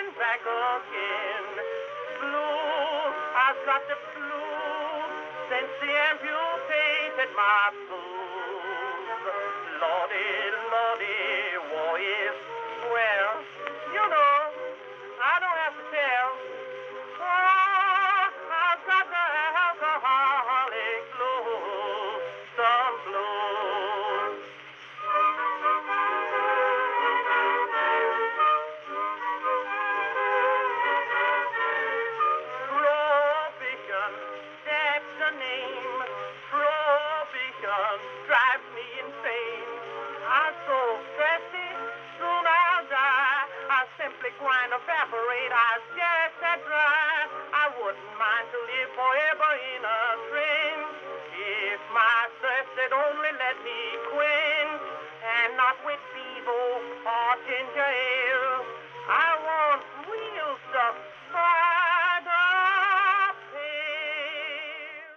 and back again. Blue, I've got the blues since they amputated my boots. Lordy, Lordy, war is, well, you know, I don't have to tell. Oh, I've got the alcoholic blues, some blues. Prohibition, that's the name. Prohibition drives me insane. I'm so stressy, soon I'll die. I simply grind, evaporate, I scarce that dry. I wouldn't mind to live forever in a train if my thirst had only let me quench, and not with Bevo or ginger ale. I want real stuff by the pail.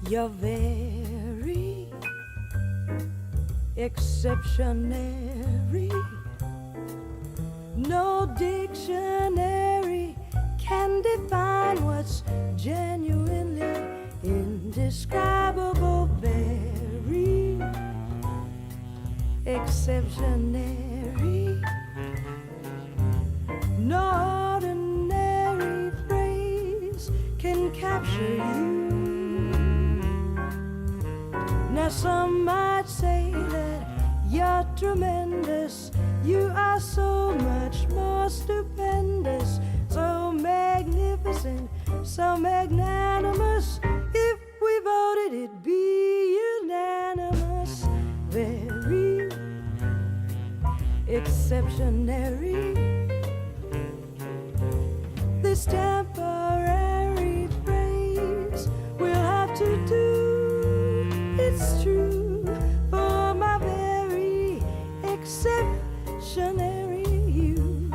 You're very exceptionary. No dictionary can define what's genuinely indescribable. Very exceptionary. No ordinary phrase can capture you. Now some might say that you're tremendous. You are so much more stupendous, so magnificent, so magnanimous. If we voted, it'd be unanimous. Very exceptionary. This temporary phrase we'll have to do. It's true for my very exceptionary you.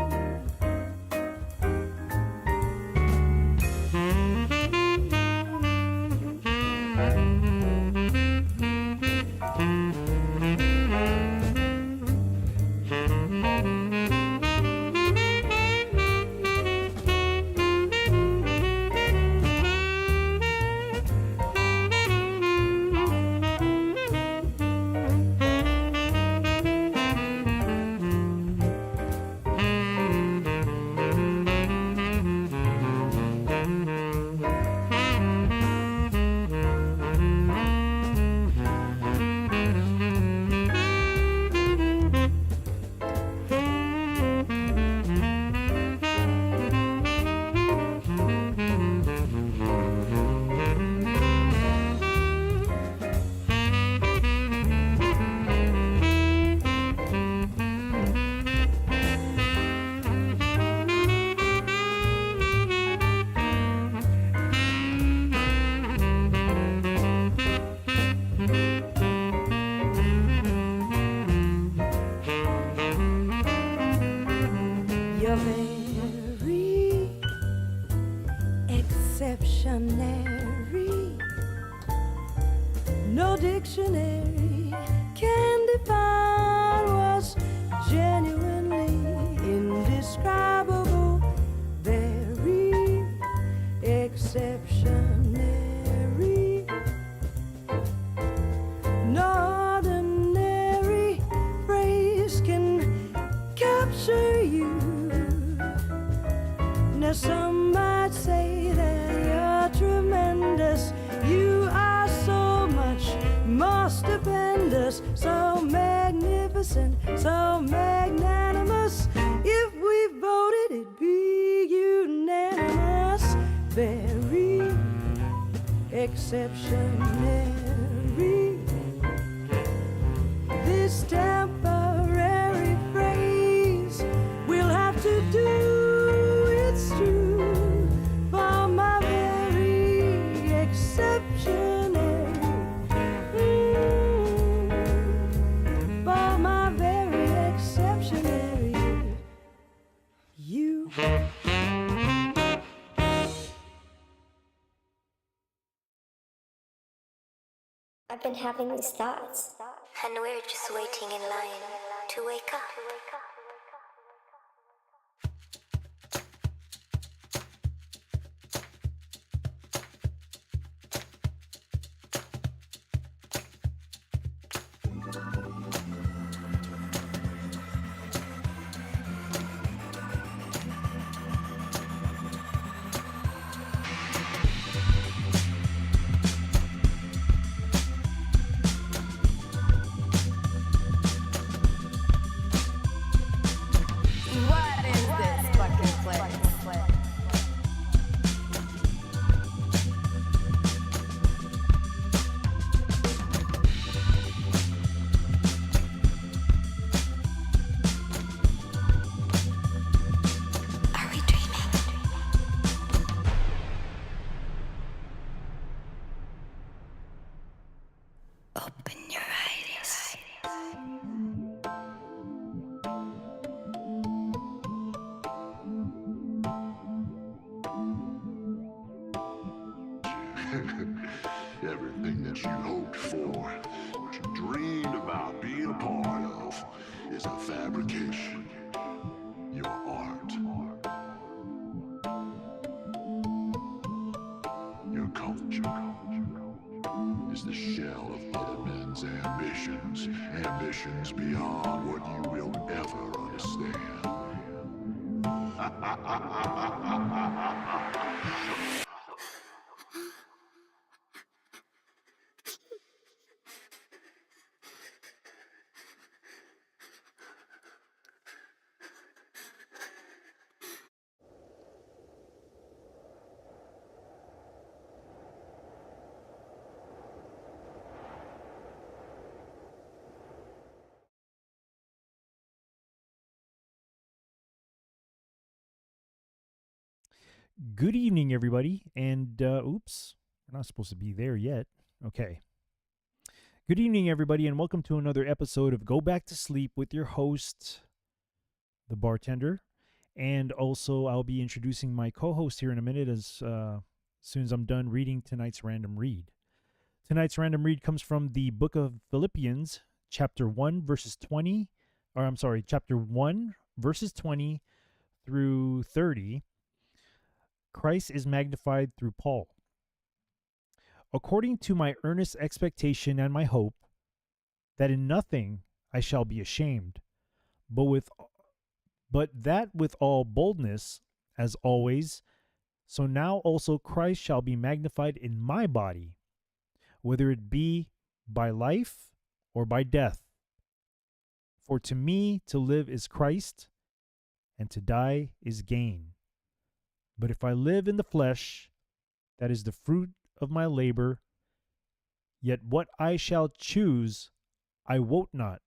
Exceptionary. No dictionary can define what's genuinely indescribable. Very exceptionary. No ordinary phrase can capture you. Now some might say that you're tremendous. You are so much more stupendous, so magnificent, so magnanimous. If we voted, it'd be unanimous. Very exceptionary. This temporary phrase will have to do, it's true, for my very exceptionary. For my very exceptionary you. I've been having these thoughts, and we're just waiting in line to wake up. What is this fucking place? Are we dreaming? Open your eyes. Everything that you hoped for, what you dreamed about being a part of, is a fabrication. Your art. Your culture is the shell of other men's ambitions. Ambitions beyond what you will ever understand. Good evening, everybody. And, oops, we're not supposed to be there yet. Okay. Good evening, everybody, and welcome to another episode of Go Back to Sleep with your host, the bartender. And also, I'll be introducing my co-host here in a minute as soon as I'm done reading tonight's random read. Tonight's random read comes from the book of Philippians, chapter 1, verses 20, chapter 1, verses 20 through 30. Christ is magnified through Paul. According to my earnest expectation and my hope, that in nothing I shall be ashamed, but that with all boldness, as always, so now also Christ shall be magnified in my body, whether it be by life or by death. For to me to live is Christ, and to die is gain. But if I live in the flesh, that is the fruit of my labor, yet what I shall choose I wot not.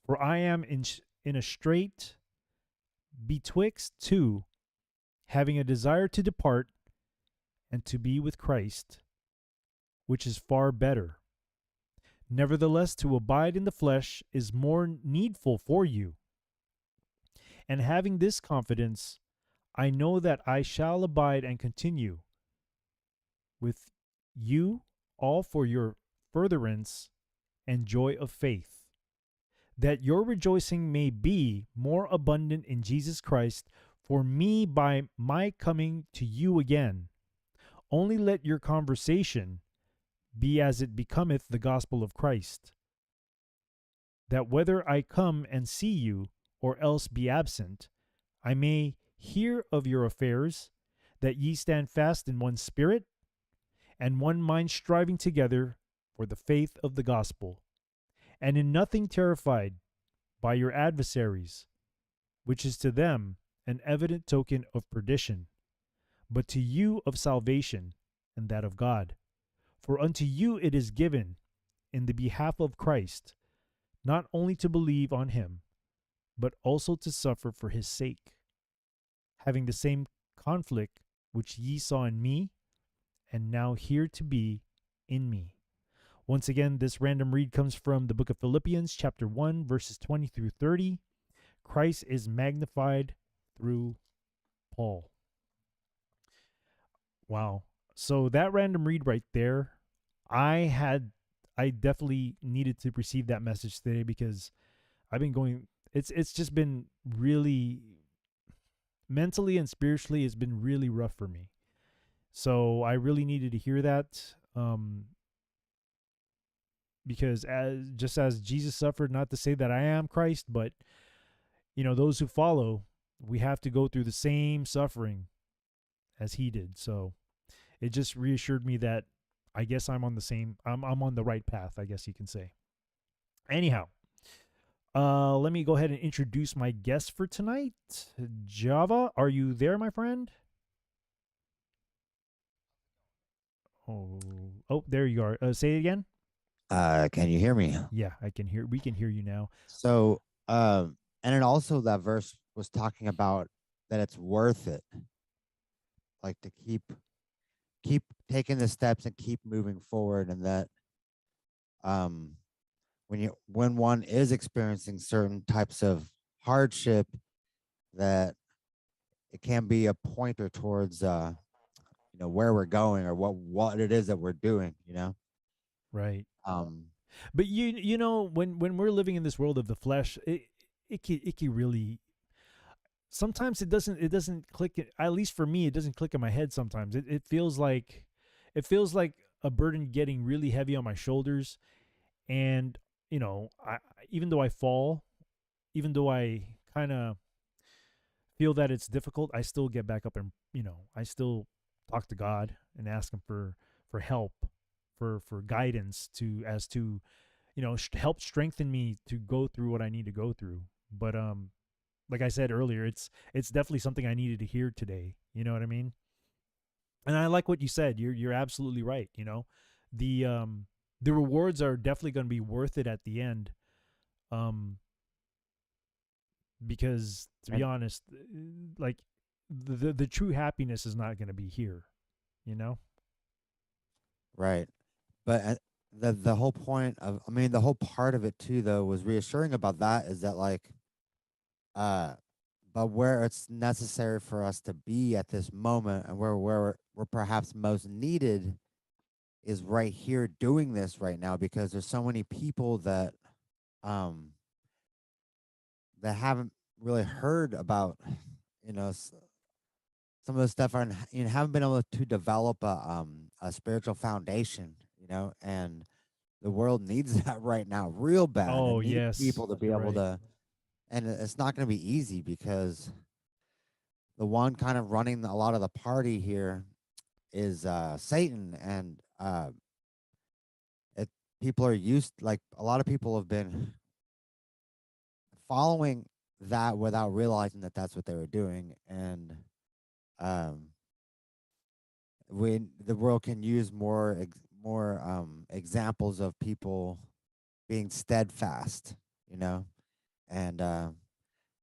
For I am in a strait betwixt two, having a desire to depart and to be with Christ, which is far better. Nevertheless, to abide in the flesh is more needful for you. And having this confidence, I know that I shall abide and continue with you all for your furtherance and joy of faith, that your rejoicing may be more abundant in Jesus Christ for me by my coming to you again. Only let your conversation be as it becometh the gospel of Christ, that whether I come and see you or else be absent, I may hear of your affairs, that ye stand fast in one spirit, and one mind striving together for the faith of the gospel, and in nothing terrified by your adversaries, which is to them an evident token of perdition, but to you of salvation, and that of God, For unto you it is given in the behalf of Christ, not only to believe on him, but also to suffer for his sake, having the same conflict which ye saw in me, and now hear to be in me. Once again, this random read comes from the book of Philippians, chapter 1, verses 20 through 30. Christ is magnified through Paul. Wow. So that random read right there, I definitely needed to receive that message today, because I've been going, it's just been really, mentally and spiritually, it's been really rough for me. So I really needed to hear that, because as Jesus suffered, not to say that I am Christ, but those who follow, we have to go through the same suffering as he did. So it just reassured me that I guess I'm on the right path, I guess you can say. Anyhow, let me go ahead and introduce my guest for tonight. Java, are you there, my friend? Oh, there you are. Say it again. Can you hear me? Yeah, we can hear you now. So, and then also that verse was talking about that it's worth it, like to keep taking the steps and keep moving forward, and that when one is experiencing certain types of hardship, that it can be a pointer towards where we're going or what it is that we're doing, Right. But when we're living in this world of the flesh, it can really, sometimes it doesn't click. At least for me, it doesn't click in my head. Sometimes it feels like a burden getting really heavy on my shoulders, and even though I fall, even though I kind of feel that it's difficult, I still get back up and I still talk to God and ask him for help, for guidance, to help strengthen me to go through what I need to go through. But like I said earlier, it's definitely something I needed to hear today. You know what I mean? And I like what you said. You're absolutely right. The rewards are definitely going to be worth it at the end. Because to be honest, like the true happiness is not going to be here. Right. But the whole point of, the whole part of it too, though, was reassuring about that is that, like, but where it's necessary for us to be at this moment, and where we're perhaps most needed, is right here doing this right now, because there's so many people that that haven't really heard about some of the stuff, and haven't been able to develop a spiritual foundation, and the world needs that right now real bad. Oh, It needs yes, people to be you're able right. to, and it's not going to be easy, because the one kind of running a lot of the party here is Satan, and people are used, like, a lot of people have been following that without realizing that that's what they were doing. And when the world can use more examples of people being steadfast, and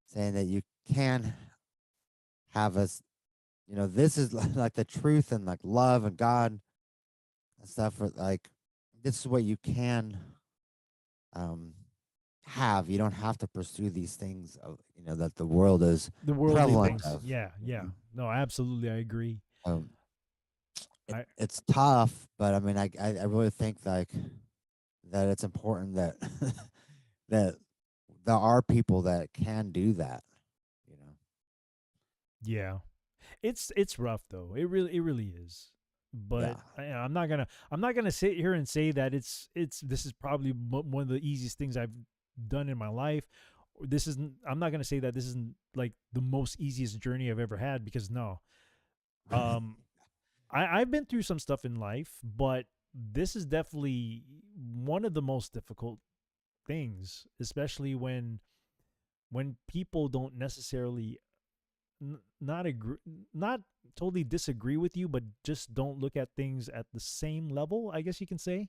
saying that you can have us, this is like the truth, and like love and God and stuff, like, this is what you can have. You don't have to pursue these things of, that the world is The worldly prevalent things. of. Yeah. No, absolutely, I agree. Um, I it's tough, but I really think, like, that it's important that that there are people that can do that. Yeah, it's rough though. It really is. But Yeah. I'm not gonna sit here and say that this is probably one of the easiest things I've done in my life. I'm not gonna say that this isn't like the most easiest journey I've ever had, because no. I've been through some stuff in life, but this is definitely one of the most difficult things, especially when people don't necessarily not agree, not totally disagree with you, but just don't look at things at the same level, I guess you can say.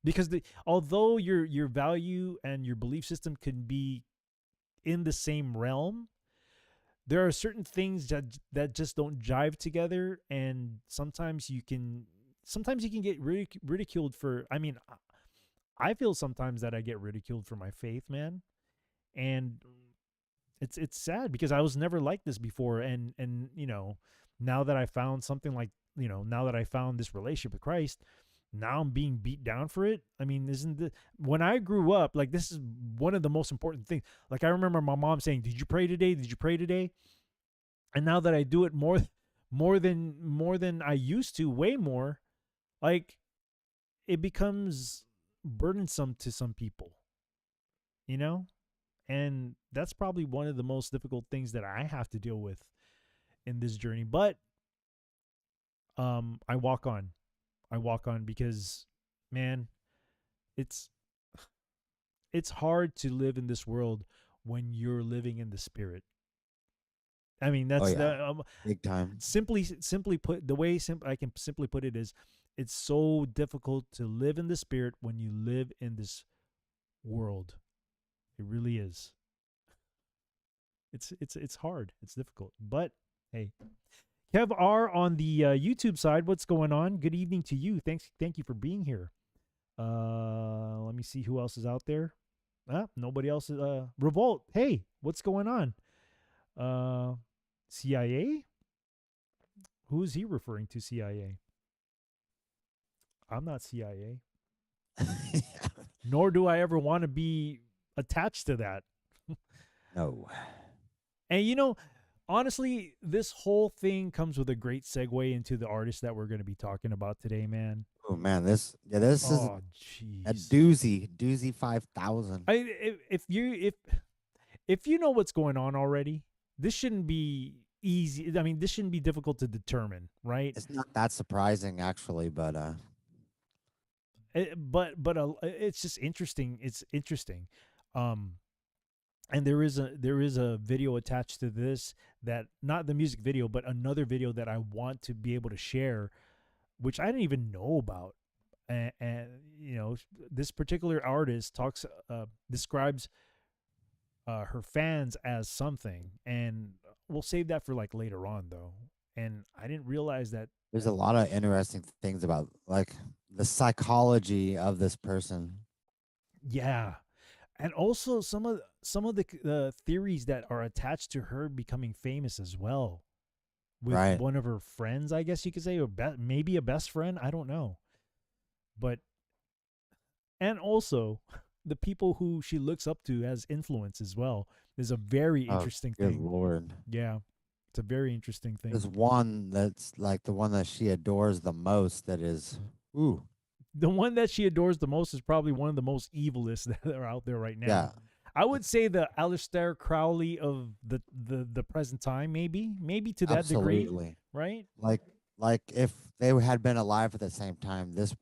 Because although your value and your belief system can be in the same realm, there are certain things that just don't jive together, and sometimes you can get ridiculed for. I mean, I feel sometimes that I get ridiculed for my faith, man, and it's sad because I was never like this before, and now that I found something like now that I found this relationship with Christ, now I'm being beat down for it. I mean, when I grew up, like, this is one of the most important things. Like, I remember my mom saying, "Did you pray today? Did you pray today?" And now that I do it more than I used to, way more, like, it becomes burdensome to some people, and that's probably one of the most difficult things that I have to deal with in this journey. But I walk on. Because, man, it's hard to live in this world when you're living in the spirit. I mean, that's big time. Simply put, the way I can simply put it is, it's so difficult to live in the spirit when you live in this world. It really is. It's hard. It's difficult. But hey, Kev R on the YouTube side, what's going on? Good evening to you. Thank you for being here. Let me see who else is out there. Nobody else is. Revolt. Hey, what's going on? CIA? Who is he referring to? CIA? I'm not CIA. Nor do I ever want to be attached to that. No. And honestly, this whole thing comes with a great segue into the artist that we're going to be talking about today, man. Oh man, this is a doozy 5,000. If you know what's going on already, this shouldn't be easy. I mean, this shouldn't be difficult to determine, right? It's not that surprising, actually, but it's just interesting. It's interesting. And there is a video attached to this, that not the music video, but another video that I want to be able to share, which I didn't even know about. And this particular artist describes her fans as something, and we'll save that for like later on though. And I didn't realize that there's a lot of interesting things about, like, the psychology of this person. Yeah. And also some of the theories that are attached to her becoming famous as well, with one of her friends, I guess you could say, or maybe a best friend. I don't know. But, and also the people who she looks up to as influence as well is a very interesting thing. Good Lord. Yeah. It's a very interesting thing. There's one that's like the one that she adores the most that is, ooh. The one that she adores the most is probably one of the most evilest that are out there right now. Yeah. I would say the Aleister Crowley of the present time, maybe to that degree, right? Like if they had been alive at the same time, this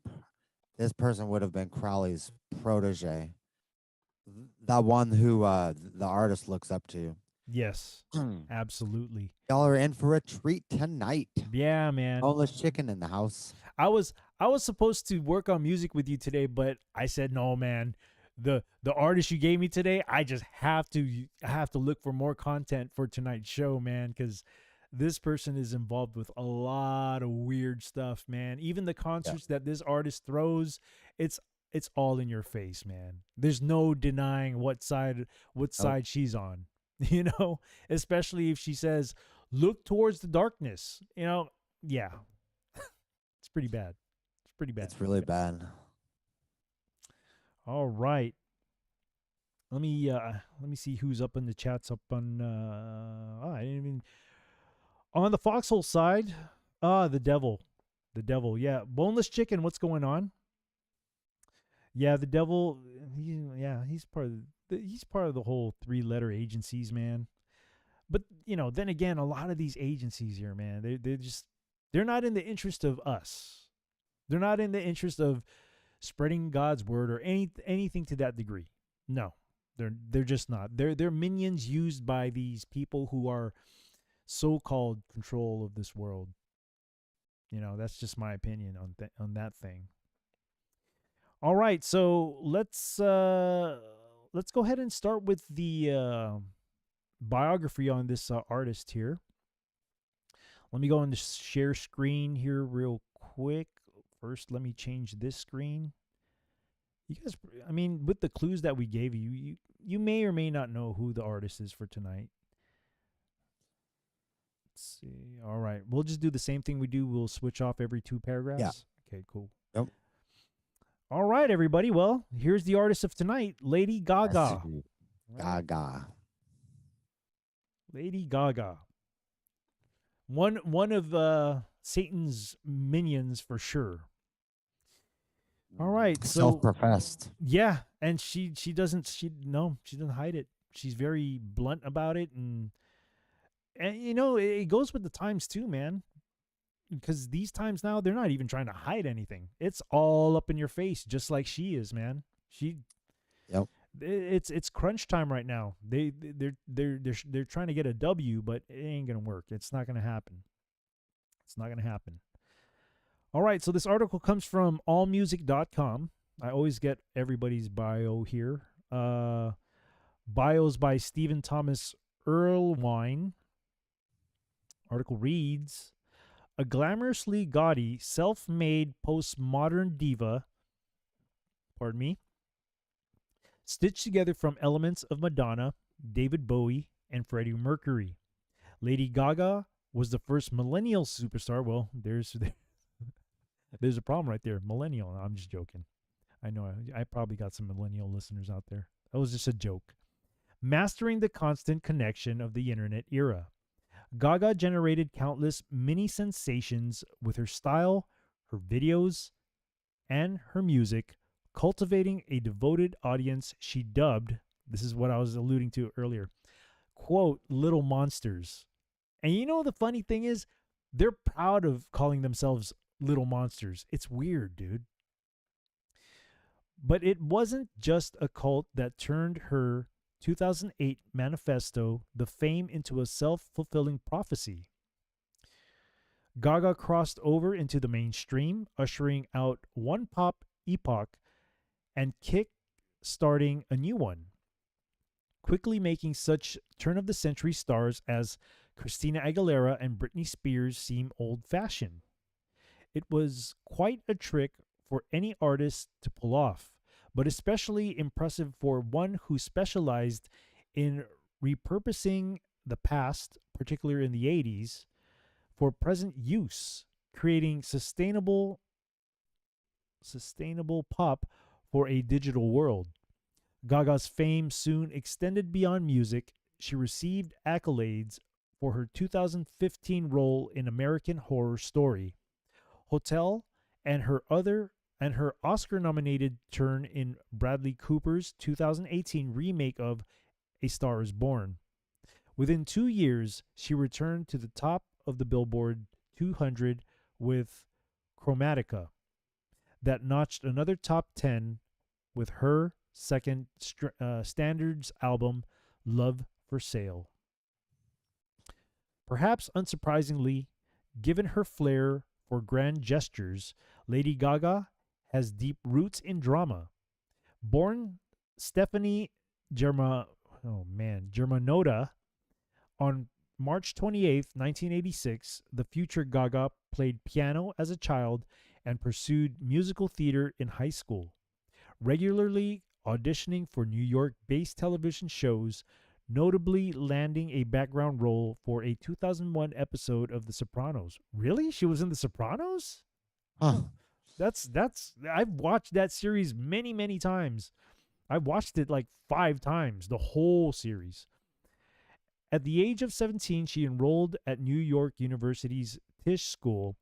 person would have been Crowley's protege, that one who the artist looks up to. Yes, absolutely. Y'all are in for a treat tonight. Yeah, man. Boneless chicken in the house. I was supposed to work on music with you today, but I said no, man. The artist you gave me today, I just have to look for more content for tonight's show, man, because this person is involved with a lot of weird stuff, man. Even the concerts that this artist throws, it's all in your face, man. There's no denying what side she's on. Especially if she says, "Look towards the darkness." Yeah. It's pretty bad. It's really bad. All right. Let me see who's up in the chats. Up on I didn't even on the Foxhole side. The devil. Yeah, boneless chicken. What's going on? Yeah, the devil. He's part of the whole 3-letter agencies, man. But then again, a lot of these agencies here, man, they're not in the interest of us. They're not in the interest of spreading God's word or anything to that degree. No, they're just not. They're minions used by these people who are so-called control of this world. That's just my opinion on that thing. All right, so let's go ahead and start with the biography on this artist here. Let me go on the share screen here real quick. First, let me change this screen. You guys, I mean, with the clues that we gave you, you may or may not know who the artist is for tonight. Let's see. All right, we'll just do the same thing we do. We'll switch off every 2 paragraphs. Yeah. Okay, cool. Yep. All right, everybody. Well, here's the artist of tonight, Lady Gaga. Gaga. Lady Gaga. One of Satan's minions for sure. All right, so Self-professed. yeah, and she doesn't hide it. She's very blunt about it, and it goes with the times too, man. Because these times now, they're not even trying to hide anything. It's all up in your face, just like she is, man. Yep. It's crunch time right now. They're trying to get a W, but it ain't gonna work. It's not gonna happen. It's not gonna happen. All right, so this article comes from allmusic.com. I always get everybody's bio here. Bios by Stephen Thomas Erlewine. Article reads, a glamorously gaudy, self-made postmodern diva, stitched together from elements of Madonna, David Bowie, and Freddie Mercury. Lady Gaga was the first millennial superstar. Well, there's a problem right there. Millennial. I'm just joking. I know I probably got some millennial listeners out there. That was just a joke. Mastering the constant connection of the internet era. Gaga generated countless mini sensations with her style, her videos, and her music, cultivating a devoted audience she dubbed, this is what I was alluding to earlier, quote, little monsters. And the funny thing is, they're proud of calling themselves little monsters. It's weird, dude. But it wasn't just a cult that turned her 2008 manifesto, The Fame, into a self-fulfilling prophecy. Gaga crossed over into the mainstream, ushering out one pop epoch and kick-starting a new one, quickly making such turn-of-the-century stars as Christina Aguilera and Britney Spears seem old-fashioned. It was quite a trick for any artist to pull off, but especially impressive for one who specialized in repurposing the past, particularly in the 80s, for present use, creating sustainable pop for a digital world. Gaga's fame soon extended beyond music. She received accolades for her 2015 role in American Horror Story, Hotel, and her Oscar-nominated turn in Bradley Cooper's 2018 remake of A Star is Born. Within 2 years, she returned to the top of the Billboard 200 with Chromatica, that notched another top 10 with her second standards album, Love for Sale. Perhaps unsurprisingly, given her flair for grand gestures, Lady Gaga has deep roots in drama. Born Stephanie Germanotta on March 28, 1986, the future Gaga played piano as a child and pursued musical theater in high school, regularly auditioning for New York-based television shows, notably landing a background role for a 2001 episode of The Sopranos. Really? She was in The Sopranos? Huh. That's I've watched that series many, many times. I watched it like 5 times, the whole series. At the age of 17, she enrolled at New York University's Tisch School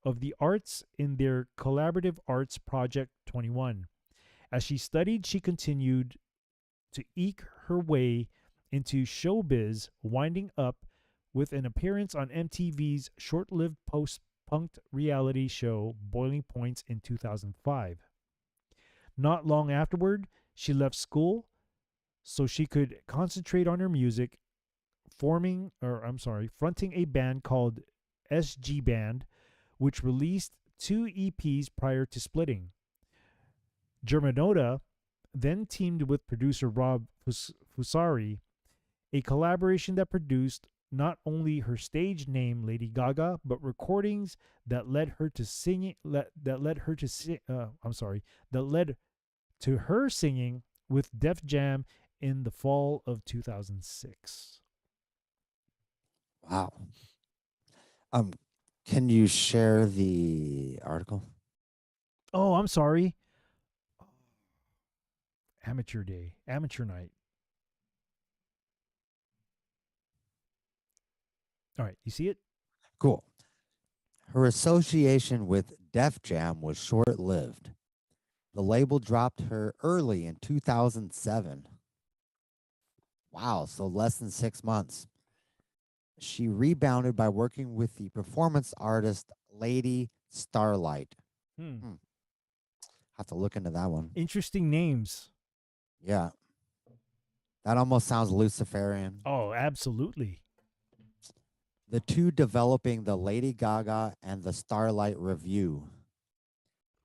of the Arts in their Collaborative Arts Project 21. As she studied, she continued to eke her way into showbiz, winding up with an appearance on MTV's short-lived post-punk reality show Boiling Points in 2005. Not long afterward, she left school so she could concentrate on her music fronting a band called SG Band, which released 2 EPs prior to splitting. Germanota then teamed with producer Rob Fusari, a collaboration that produced not only her stage name Lady Gaga, but recordings that led her to singing that led to her singing with Def Jam in the fall of 2006. Wow. Um, can you share the article? Oh, I'm sorry. Amateur day, amateur night. All right, you see it? Cool. Her association with Def Jam was short-lived. The label dropped her early in 2007. Wow, so less than 6 months. She rebounded by working with the performance artist Lady Starlight. Hmm. Have to look into that one. Interesting names. Yeah. That almost sounds Luciferian. Oh, absolutely. The two developing the Lady Gaga and the Starlight Review,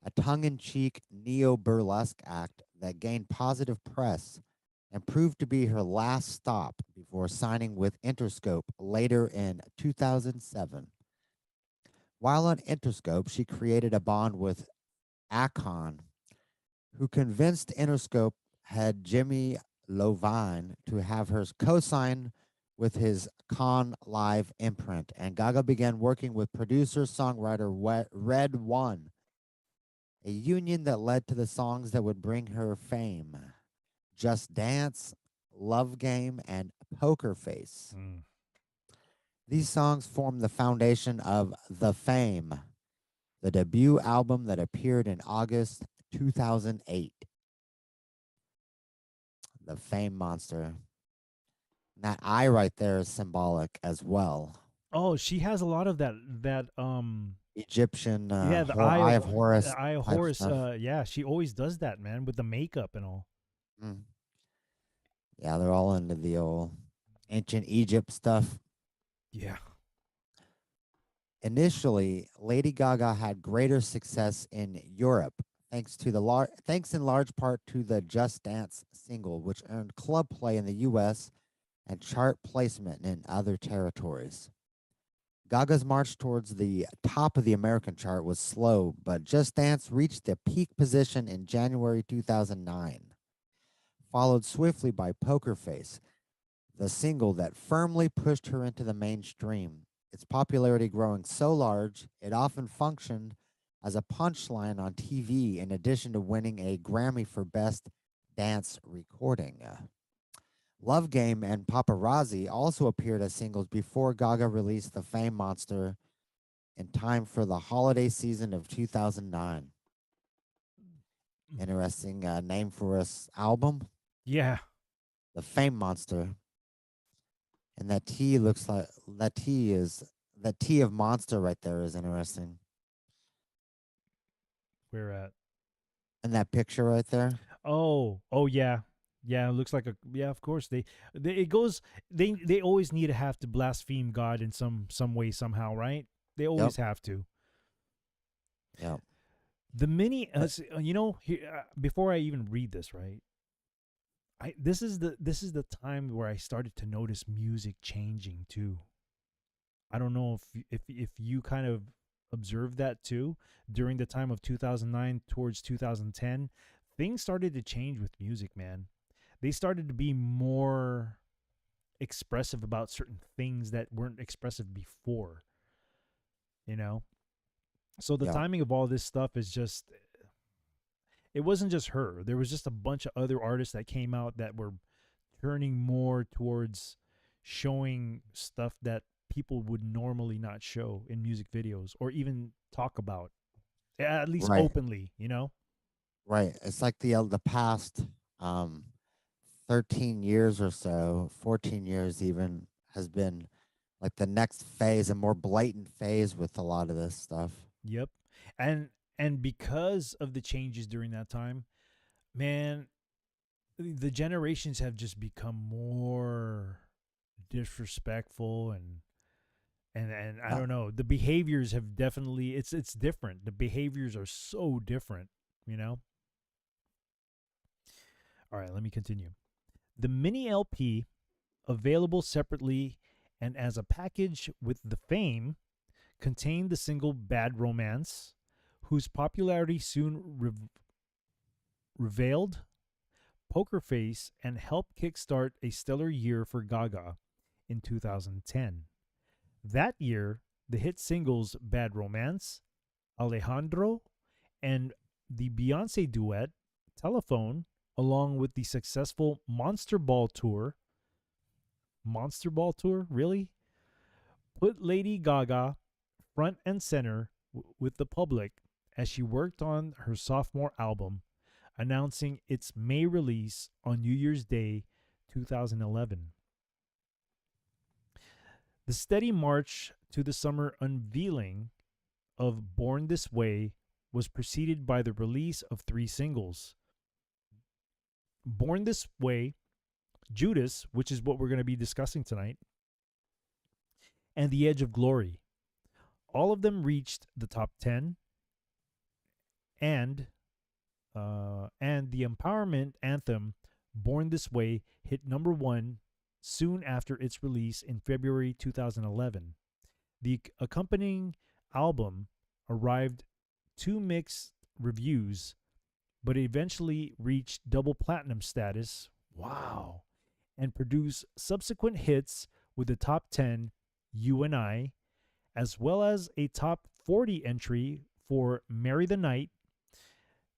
a tongue-in-cheek neo-burlesque act that gained positive press and proved to be her last stop before signing with Interscope later in 2007. While on Interscope, she created a bond with Akon, who convinced Interscope head Jimmy Lovine to have her co-sign with his Con Live imprint, and Gaga began working with producer-songwriter Red One, a union that led to the songs that would bring her fame: Just Dance, Love Game, and Poker Face. These songs form the foundation of The Fame, the debut album that appeared in August 2008. The Fame Monster. And that eye right there is symbolic as well. Oh, she has a lot of that Egyptian yeah, the eye of Horus. the eye of type Horus. stuff. Yeah, she always does that, man, with the makeup and all. Mm. Yeah, they're all into the old ancient Egypt stuff. Yeah. Initially, Lady Gaga had greater success in Europe, thanks in large part to the Just Dance single, which earned club play in the U.S. and chart placement in other territories. Gaga's march towards the top of the American chart was slow, but Just Dance reached the peak position in January 2009, followed swiftly by Poker Face, the single that firmly pushed her into the mainstream. Its popularity growing so large, it often functioned as a punchline on TV, in addition to winning a Grammy for Best Dance Recording. Love Game and Paparazzi also appeared as singles before Gaga released The Fame Monster in time for the holiday season of 2009. Interesting name for this album. Yeah. The Fame Monster. And that T looks like that T of monster right there is interesting. Where at? And that picture right there. Oh yeah. Yeah, it looks like of course they always need to have to blaspheme God in some way somehow, right? They always have to. Yeah. The mini before I even read this, right? This is the time where I started to notice music changing too. I don't know if you kind of observed that too during the time of 2009 towards 2010. Things started to change with music, man. They started to be more expressive about certain things that weren't expressive before. You know? So the timing of all this stuff is just, it wasn't just her. There was just a bunch of other artists that came out that were turning more towards showing stuff that people would normally not show in music videos or even talk about, at least openly, you know? Right. It's like the past 13 years or so, 14 years even, has been like the next phase, a more blatant phase with a lot of this stuff. Yep. And because of the changes during that time, man, the generations have just become more disrespectful and I Yeah. don't know. The behaviors have definitely it's different. The behaviors are so different, you know? All right, let me continue. The mini LP, available separately and as a package with the Fame, contained the single Bad Romance, whose popularity soon revealed Poker Face and helped kickstart a stellar year for Gaga in 2010. That year, the hit singles Bad Romance, Alejandro, and the Beyonce duet, Telephone, along with the successful Monster Ball Tour. Monster Ball Tour? Really? Put Lady Gaga front and center with the public as she worked on her sophomore album, announcing its May release on New Year's Day 2011. The steady march to the summer unveiling of Born This Way was preceded by the release of 3 singles. Born This Way, Judas, which is what we're going to be discussing tonight, and The Edge of Glory. All of them reached the top 10, and the empowerment anthem Born This Way hit number 1 soon after its release in February 2011. The accompanying album arrived to mixed reviews, but eventually reached double platinum status. Wow. And produced subsequent hits with the top 10 You and I, as well as a top 40 entry for Marry the Night.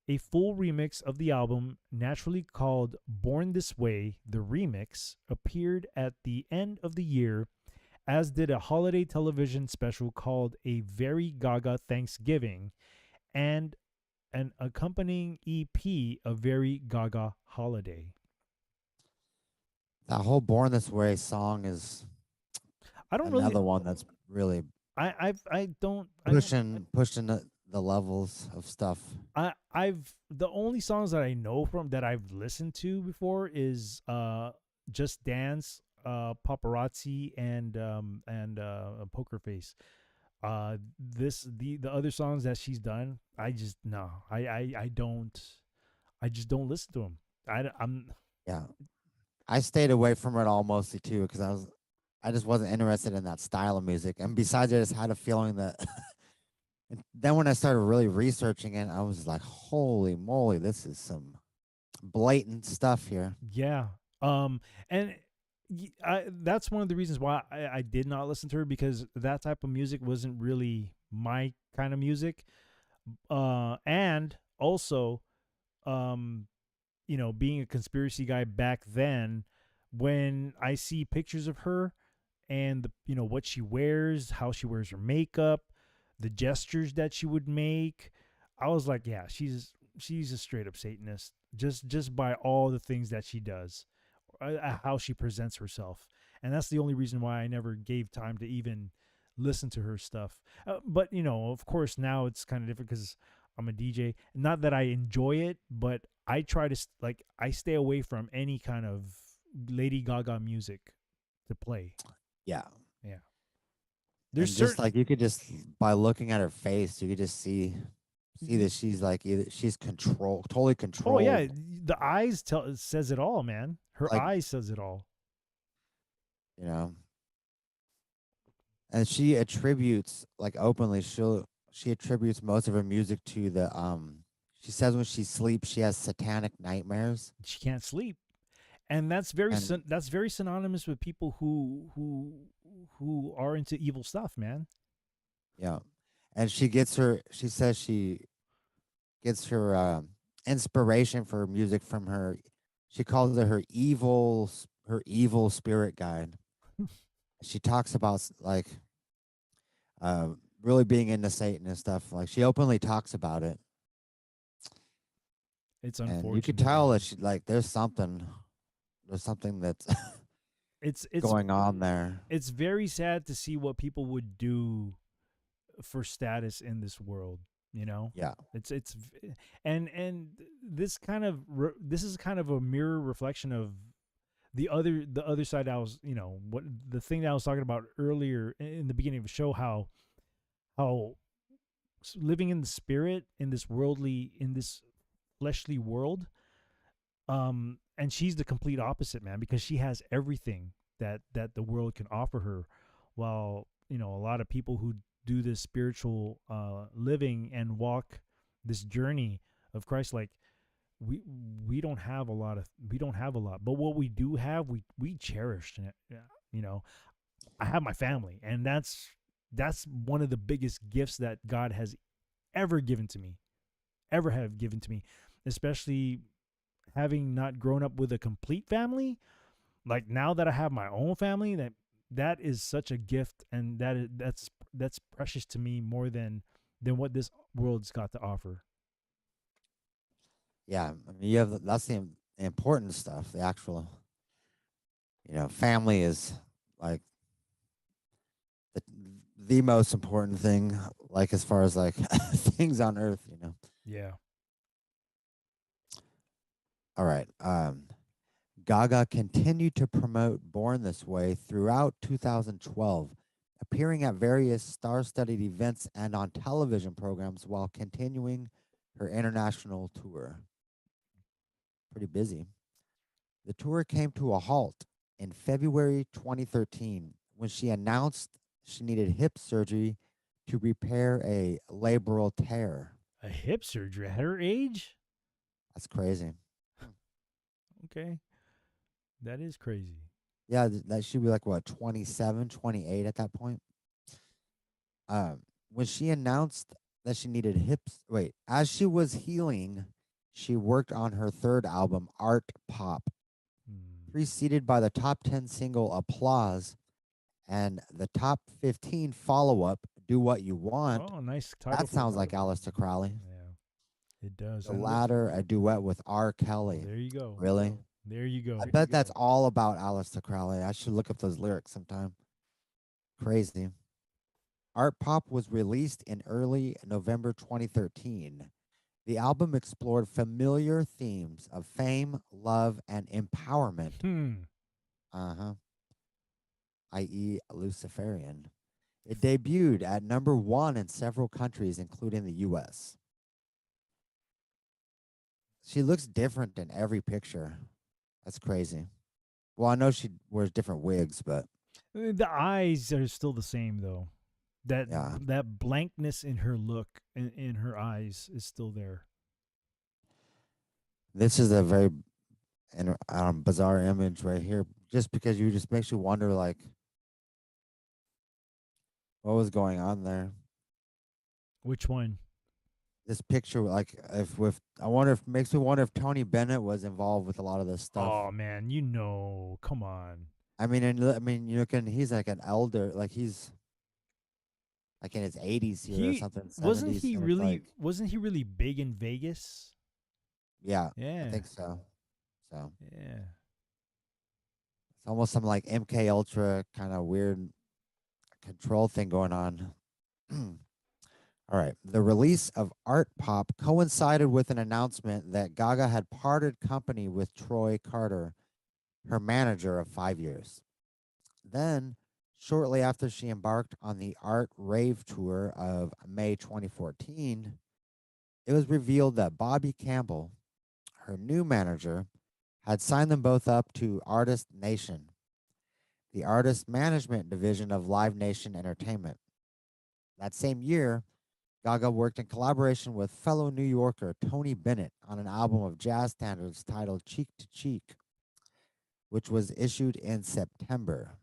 A full remix of the album, naturally called Born This Way, the remix, appeared at the end of the year, as did a holiday television special called A Very Gaga Thanksgiving and an accompanying EP, A Very Gaga Holiday. That whole "Born This Way" song is I don't another really. one that's really I don't. pushing the levels of stuff. I've the only songs that I know from that I've listened to before is Just Dance, Paparazzi, and Poker Face. The other songs that she's done, I just no, I don't, I just don't listen to them. I'm Yeah, I stayed away from it all mostly too because I just wasn't interested in that style of music. And besides, I just had a feeling that. And then when I started really researching it, I was like, "Holy moly, this is some blatant stuff here." yeah. And that's one of the reasons why I did not listen to her, because that type of music wasn't really my kind of music. And also, being a conspiracy guy back then, when I see pictures of her and what she wears, how she wears her makeup, the gestures that she would make, I was like, yeah, she's a straight up Satanist, just by all the things that she does, how she presents herself. And that's the only reason why I never gave time to even listen to her stuff. But of course now it's kind of different because I'm a DJ. Not that I enjoy it, but I try to I stay away from any kind of Lady Gaga music to play. Yeah. Yeah. There's There's just like you could just by looking at her face, you could just see that she's like she's totally controlled. Oh yeah, the eyes says it all, man. Her Like- eyes says it all. you know. And she attributes openly. She attributes most of her music to the She says when she sleeps, she has satanic nightmares. She can't sleep, and that's very And- that's very synonymous with people who are into evil stuff, man. Yeah, and she says she gets her inspiration for her music from her. She calls it her evil spirit guide. She talks about really being into Satan and stuff. Like she openly talks about it, It's unfortunate. and you could tell man. that she there's something that's it's going on there. It's very sad to see what people would do for status in this world. Yeah, And this is kind of a mirror reflection of the other side, I was, what the thing that I was talking about earlier in the beginning of the show, how living in the spirit, in this fleshly world, and she's the complete opposite, man, because she has everything that the world can offer her, while a lot of people who do this spiritual living and walk this journey of Christ, like, we we don't have a lot, but what we do have, we cherish it. Yeah, I have my family, and that's one of the biggest gifts that God has ever given to me, ever have given to me, especially having not grown up with a complete family. Like, now that I have my own family, that is such a gift, and that's precious to me more than what this world's got to offer. Yeah, I mean, that's the important stuff. The actual, family is like the the most important thing. Like, as far as like things on earth. Yeah. All right. Gaga continued to promote Born This Way throughout 2012, appearing at various star-studded events and on television programs while continuing her international tour. Pretty busy. The tour came to a halt in February 2013 when she announced she needed hip surgery to repair a labral tear. A hip surgery at her age? That's crazy. Okay. That is crazy. Yeah, that should be like what, 27, 28 at that point. When she announced that she needed as she was healing, she worked on her third album, Art Pop, preceded by the top 10 single Applause and the top 15 follow-up, Do What You Want. Oh, nice title. That sounds like Aleister Crowley. Yeah, it does. The latter, a duet with R. Kelly. There you go. Really? There you go. I bet that's all about Aleister Crowley. I should look up those lyrics sometime. Crazy. Art Pop was released in early November 2013. The album explored familiar themes of fame, love, and empowerment. I.e. Luciferian. It debuted at number 1 in several countries, including the U.S. She looks different in every picture. That's crazy. Well, I know she wears different wigs, but The eyes are still the same, though. That Yeah. that blankness in her look, in her eyes, is still there. this is a very bizarre image right here. Just because you just makes you wonder, like, what was going on there. Which one? This picture, like, I wonder if makes me wonder if Tony Bennett was involved with a lot of this stuff. Oh man, come on. I mean, you look, and he's like an elder, like he's like in his 80s here or something. 70s, wasn't he really big in Vegas? Yeah, Yeah. I think so. So Yeah. it's almost some like MK Ultra kind of weird control thing going on. All right. The release of Art Pop coincided with an announcement that Gaga had parted company with Troy Carter, her manager of 5 years. Then, shortly after she embarked on the Art Rave tour of May 2014, it was revealed that Bobby Campbell, her new manager, had signed them both up to Artist Nation, the artist management division of Live Nation Entertainment. That same year, Gaga worked in collaboration with fellow New Yorker Tony Bennett on an album of jazz standards titled Cheek to Cheek, which was issued in September.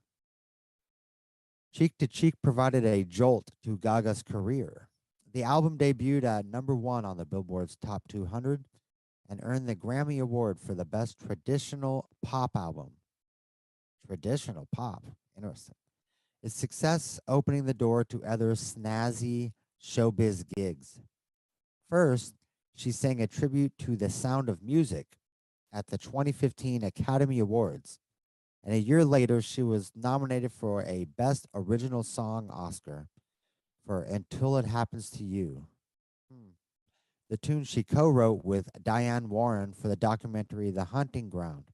Cheek to Cheek provided a jolt to Gaga's career. The album debuted at number 1 on the Billboard's Top 200 and earned the Grammy Award for the Best Traditional Pop Album. Traditional pop. Interesting. Its success opening the door to other snazzy showbiz gigs. First, she sang a tribute to The Sound of Music at the 2015 Academy Awards, and a year later, she was nominated for a Best Original Song Oscar for Until It Happens to You, the tune she co-wrote with Diane Warren for the documentary The Hunting Ground.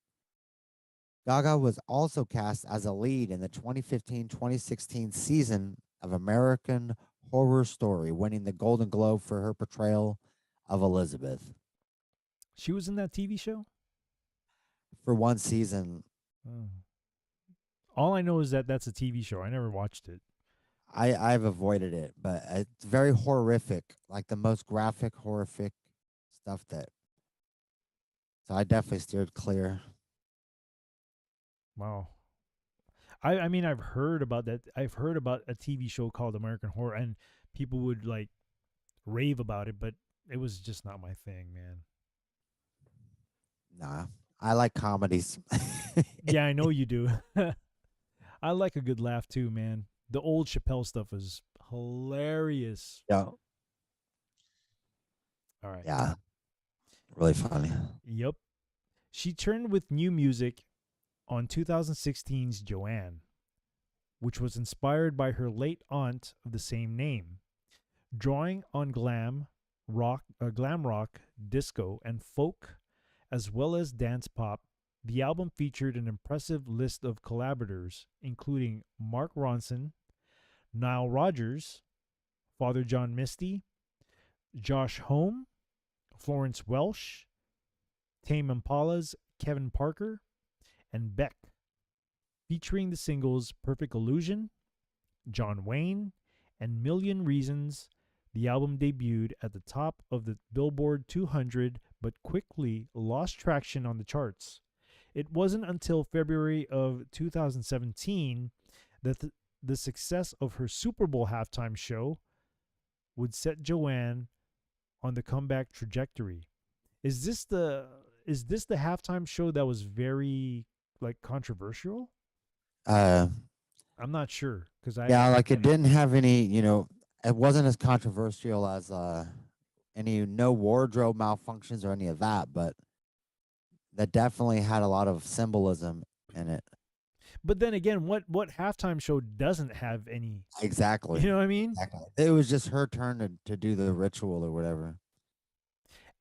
Gaga was also cast as a lead in the 2015-2016 season of American Horror Story, winning the Golden Globe for her portrayal of Elizabeth. She was in that TV show? For one season, Oh. All I know is that that's a TV show. I never watched it. I've avoided it, but it's very horrific, like the most graphic, horrific stuff that. So I definitely steered clear. Wow. I mean, I've heard about that. I've heard about a TV show called American Horror, and people would like rave about it, but it was just not my thing, man. Nah, I like comedies. Yeah, I know you do. I like a good laugh too, man. The old Chappelle stuff is hilarious. Yeah, All right. yeah, really funny. Yep. She turned with new music on 2016's Joanne, which was inspired by her late aunt of the same name. Drawing on glam rock, disco, and folk, as well as dance pop, the album featured an impressive list of collaborators, including Mark Ronson, Nile Rodgers, Father John Misty, Josh Homme, Florence Welsh, Tame Impala's Kevin Parker, and Beck, featuring the singles Perfect Illusion, John Wayne, and Million Reasons. The album debuted at the top of the Billboard 200 but quickly lost traction on the charts. It wasn't until February of 2017 that the success of her Super Bowl halftime show would set Joanne on the comeback trajectory. Is this the halftime show that was very like controversial? Uh, I'm not sure because yeah, like it didn't have any, it wasn't as controversial as any no wardrobe malfunctions or any of that, but that definitely had a lot of symbolism in it. But then again, what halftime show doesn't have any? Exactly. You know what I mean? Exactly. It was just her turn to do the ritual or whatever.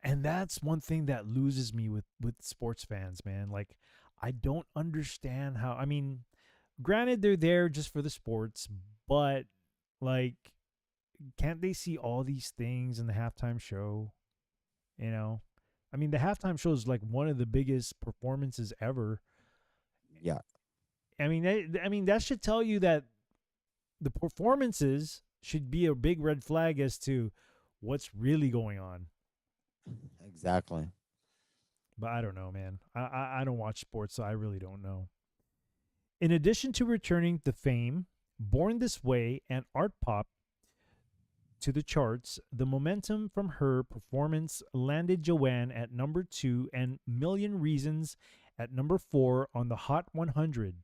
And that's one thing that loses me with sports fans, man. Like, I don't understand how. I mean, granted, they're there just for the sports, but like, can't they see all these things in the halftime show? You know, I mean, the halftime show is like one of the biggest performances ever. Yeah. I mean, that should tell you that the performances should be a big red flag as to what's really going on. Exactly. But I don't know, man. I don't watch sports, so I really don't know. In addition to returning to fame, Born This Way and Art Pop to the charts, the momentum from her performance landed Joanne at number 2 and Million Reasons at number 4 on the Hot 100.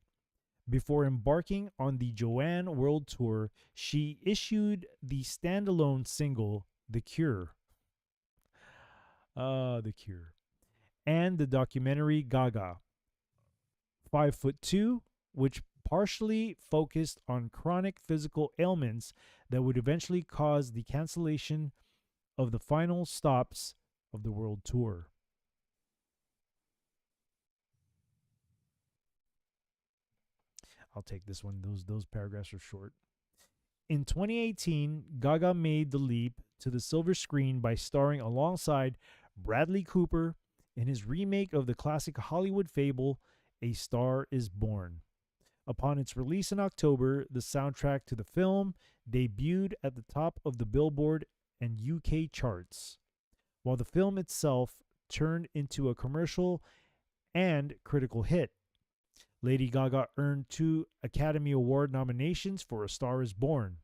Before embarking on the Joanne World Tour, she issued the standalone single, The Cure. The Cure. And the documentary Gaga, 5'2", which partially focused on chronic physical ailments that would eventually cause the cancellation of the final stops of the world tour. I'll take this one. Those paragraphs are short. In 2018, Gaga made the leap to the silver screen by starring alongside Bradley Cooper in his remake of the classic Hollywood fable, A Star Is Born. Upon its release in October, the soundtrack to the film debuted at the top of the Billboard and UK charts, while the film itself turned into a commercial and critical hit. Lady Gaga earned 2 Academy Award nominations for A Star Is Born,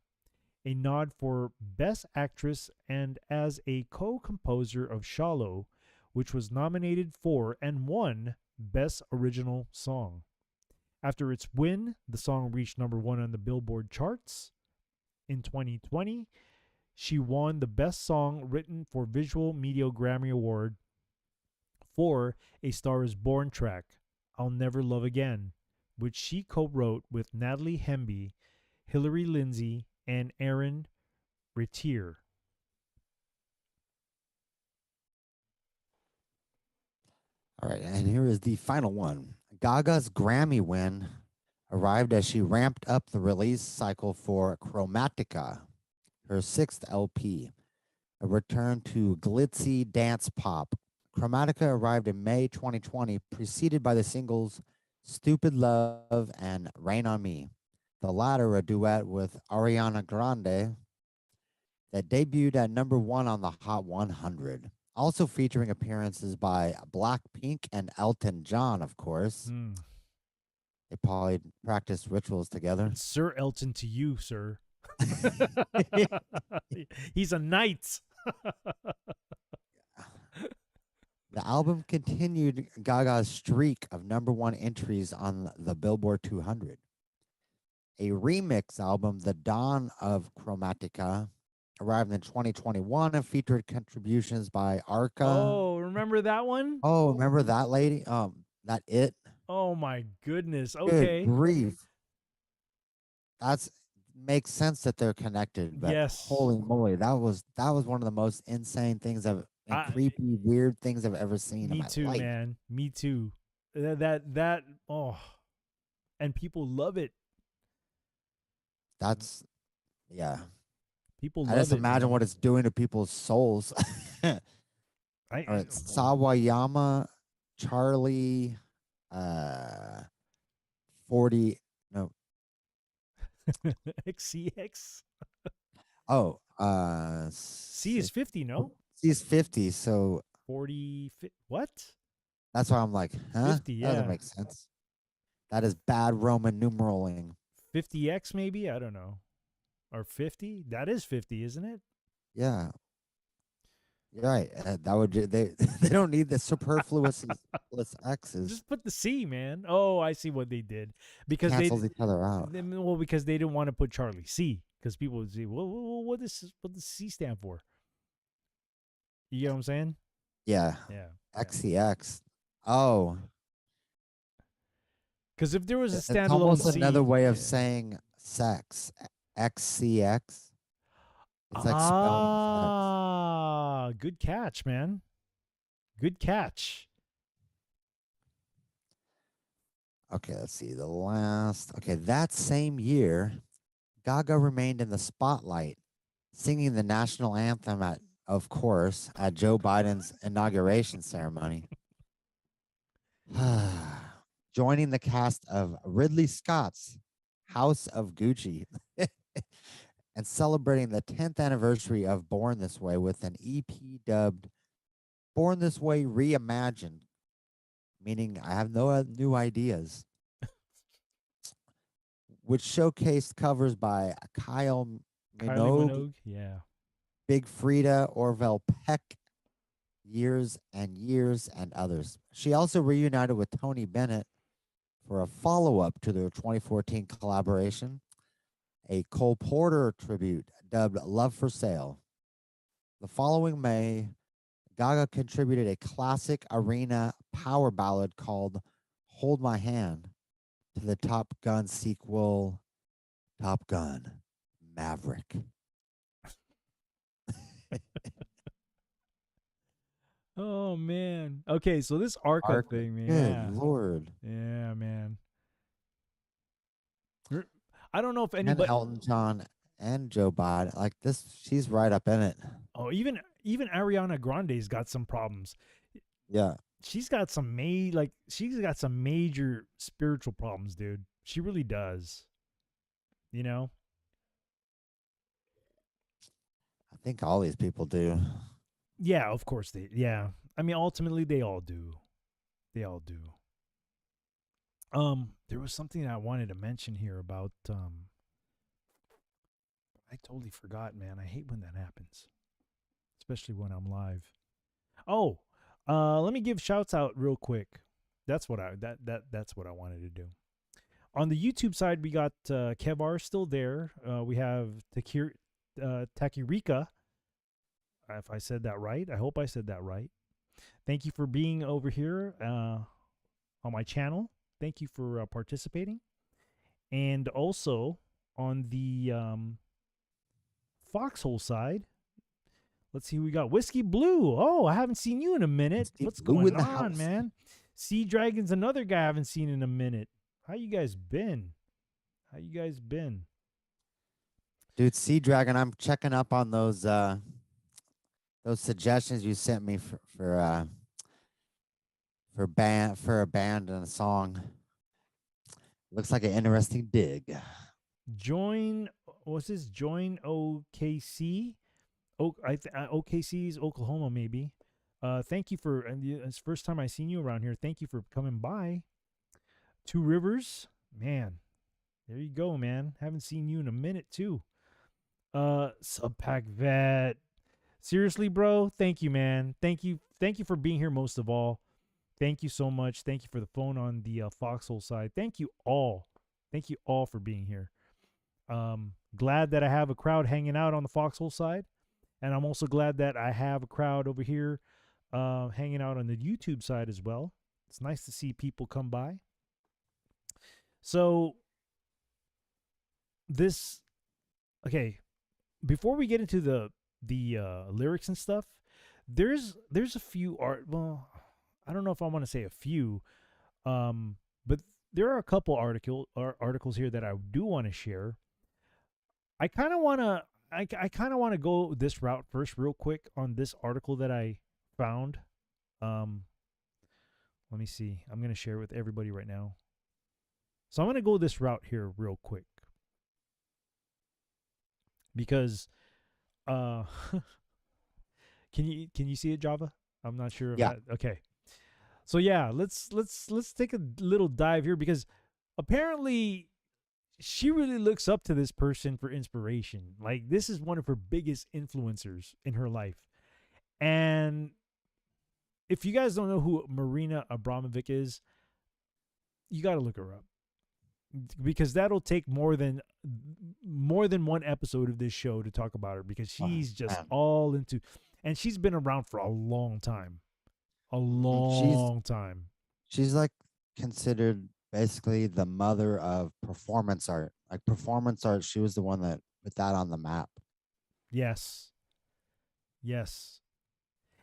a nod for Best Actress, and as a co-composer of Shallow, which was nominated for and won Best Original Song. After its win, the song reached number 1 on the Billboard charts. In 2020, she won the Best Song Written for Visual Media Grammy Award for A Star Is Born track, I'll Never Love Again, which she co-wrote with Natalie Hemby, Hilary Lindsay, and Aaron Retier. All right, and here is the final one. Gaga's Grammy win arrived as she ramped up the release cycle for Chromatica, her sixth LP, a return to glitzy dance pop. Chromatica arrived in May 2020, preceded by the singles Stupid Love and Rain on Me, the latter a duet with Ariana Grande that debuted at #1 on the Hot 100. Also featuring appearances by Blackpink and Elton John, of course. Hmm. They probably practiced rituals together. Sir Elton to you, sir. He's a knight. The album continued Gaga's streak of #1 entries on the Billboard 200. A remix album, The Dawn of Chromatica, arrived in 2021 and featured contributions by Arca. Oh, remember that one? Oh, remember that lady? That it? Oh my goodness. Good Okay. grief. That's makes sense that they're connected, but Yes. holy moly, that was one of the most insane things and creepy, weird things I've ever seen in Me my too, life. man. Me too. That oh, and people love it. That's yeah. People I love just it. imagine man. what it's doing to people's souls. All right, Sawayama, Charlie, 40. No. XCX. Oh, C is 50, no? C is 50. So 40. What? that's why I'm like, huh? 50, That doesn't yeah. make sense. That is bad Roman numeraling. 50X maybe? I don't know. Or 50? That is 50, isn't it? Yeah. You're right. That would they they don't need the superfluous X's. Just put the C, man. Oh, I see what they did. Because Cancels each other out. well, because they didn't want to put Charlie C. Because people would say, well, what does C stand for? You get what I'm saying? Yeah. Yeah. XCX. Oh. Because if there was a It's standalone almost C, another way of yeah. saying sex. XCX. It's like spelling Ah, good catch, man. Good catch. sex. Okay, let's see. That same year, Gaga remained in the spotlight, singing the national anthem of course, at Joe Biden's inauguration ceremony. Joining the cast of Ridley Scott's House of Gucci and celebrating the 10th anniversary of Born This Way with an EP dubbed Born This Way Reimagined, meaning I have no new ideas, which showcased covers by Kyle Minogue, Yeah. Big Frida, Orville Peck, Years and Years, and others. She also reunited with Tony Bennett for a follow-up to their 2014 collaboration, a Cole Porter tribute dubbed Love for Sale. The following May, Gaga contributed a classic arena power ballad called Hold My Hand to the Top Gun sequel, Top Gun Maverick. Oh man. Okay, so this Arca thing, man. Good Yeah. Lord. Yeah, man. I don't know if And anybody. Elton John and Joe Biden, like this, she's right up in it. Oh, even Ariana Grande's got some problems. Yeah. She's got some major spiritual problems, dude. She really does. You know? I think all these people do. Yeah, of course they. Yeah, I mean, ultimately they all do. They all do. There was something I wanted to mention here about. I totally forgot, man. I hate when that happens, especially when I'm live. Oh, let me give shouts out real quick. That's what that's what I wanted to do. On the YouTube side, we got Kevar still there. We have Takirika. If I said that right, I hope I said that right. Thank you for being over here on my channel. Thank you for participating. And also on the Foxhole side, let's see who we got. Whiskey Blue. Oh, I haven't seen you in a minute. Whiskey What's Blue going in the on, house. man? Sea Dragon's another guy I haven't seen in a minute. How you guys been? Dude, Sea Dragon, I'm checking up on those suggestions you sent me for a band and a song. Looks like an interesting dig. Join, what's this? Join OKC? OKC's Oklahoma, maybe. Thank you for, and it's the first time I seen you around here. Thank you for coming by. Two Rivers, man. There you go, man. Haven't seen you in a minute too. Subpack Vet. Seriously, bro. Thank you, man. Thank you for being here most of all. Thank you so much. Thank you for the phone on the Foxhole side. Thank you all. Thank you all for being here. Glad that I have a crowd hanging out on the Foxhole side. And I'm also glad that I have a crowd over here hanging out on the YouTube side as well. It's nice to see people come by. So before we get into the lyrics and stuff, there's a few I don't know if I want to say a few, but there are a couple articles here that I do want to share. I kind of want to go this route first real quick on this article that I found. Let me see. I'm going to share it with everybody right now. So I'm going to go this route here real quick. Because can you see it, Java? I'm not sure if okay. So yeah, let's take a little dive here, because apparently she really looks up to this person for inspiration. Like, this is one of her biggest influencers in her life. And if you guys don't know who Marina Abramovic is, you got to look her up, because that'll take more than one episode of this show to talk about her, because she's just all into, and she's been around for a long time. She's like considered basically the mother of performance art. Like performance art, she was the one that put that on the map. Yes.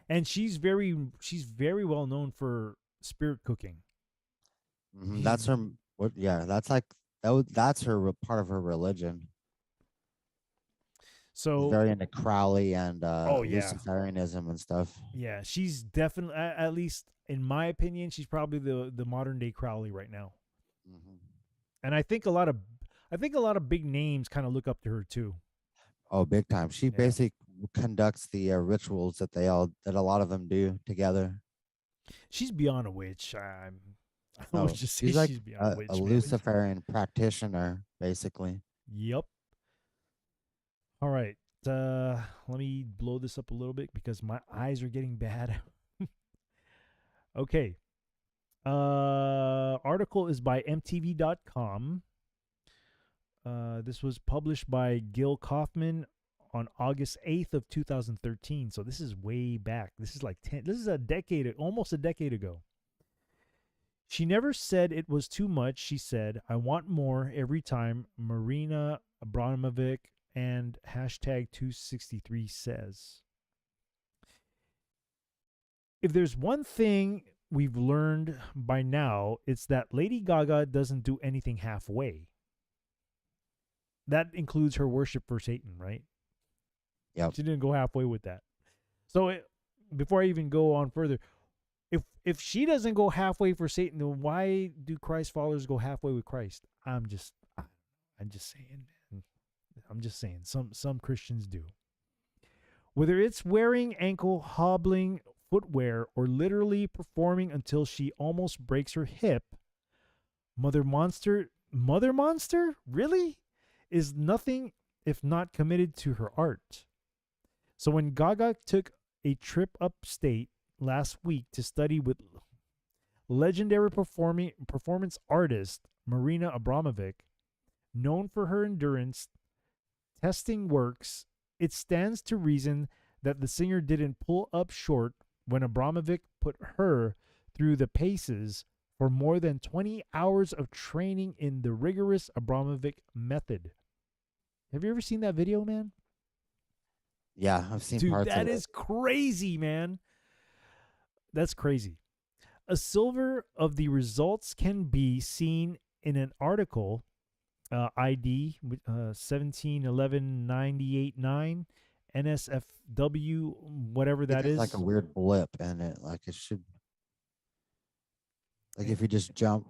And she's very well known for spirit cooking. Mm-hmm. That's her. That's her part of her religion. So she's very into Crowley and Luciferianism and stuff. Yeah, she's definitely, at least in my opinion, she's probably the modern day Crowley right now. Mm-hmm. And I think a lot of big names kind of look up to her too. Oh, big time. She basically conducts the rituals that a lot of them do together. She's beyond a witch. I would just say she's like she's beyond a witch. A Luciferian practitioner, basically. Yep. All right. Let me blow this up a little bit because my eyes are getting bad. Okay. Article is by MTV.com. This was published by Gil Kaufman on August 8th of 2013. So this is way back. This is like almost a decade ago. She never said it was too much. She said, "I want more every time." Marina Abramovic and #263 says. If there's one thing we've learned by now, it's that Lady Gaga doesn't do anything halfway. That includes her worship for Satan, right? Yep. She didn't go halfway with that. So before I even go on further, if she doesn't go halfway for Satan, then why do Christ followers go halfway with Christ? I'm just saying, man. I'm just saying. Some Christians do. Whether it's wearing ankle hobbling footwear or literally performing until she almost breaks her hip, Mother Monster really is nothing if not committed to her art. So when Gaga took a trip upstate last week to study with legendary performance artist Marina Abramovic, known for her endurance testing works, it stands to reason that the singer didn't pull up short when Abramovic put her through the paces for more than 20 hours of training in the rigorous Abramovic method. Have you ever seen that video, man? Yeah, I've seen parts of it. That is crazy, man. That's crazy. A silver of the results can be seen in an article, ID 1711989, NSFW, whatever It that has like a is. weird blip in it. Like it should, like if you just jump,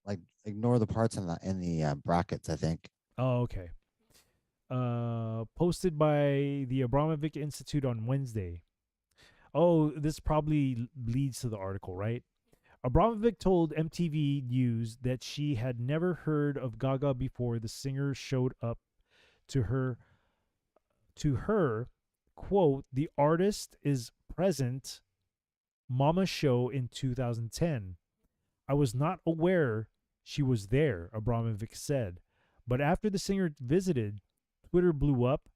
like ignore the parts in the brackets. I think. Oh, okay. Posted by the Abramovich Institute on Wednesday. Oh, this probably leads to the article, right? Abramovic told MTV News that she had never heard of Gaga before the singer showed up to her. To her, quote, the artist is present Mama show in 2010. I was not aware she was there, Abramovic said. But after the singer visited, Twitter blew up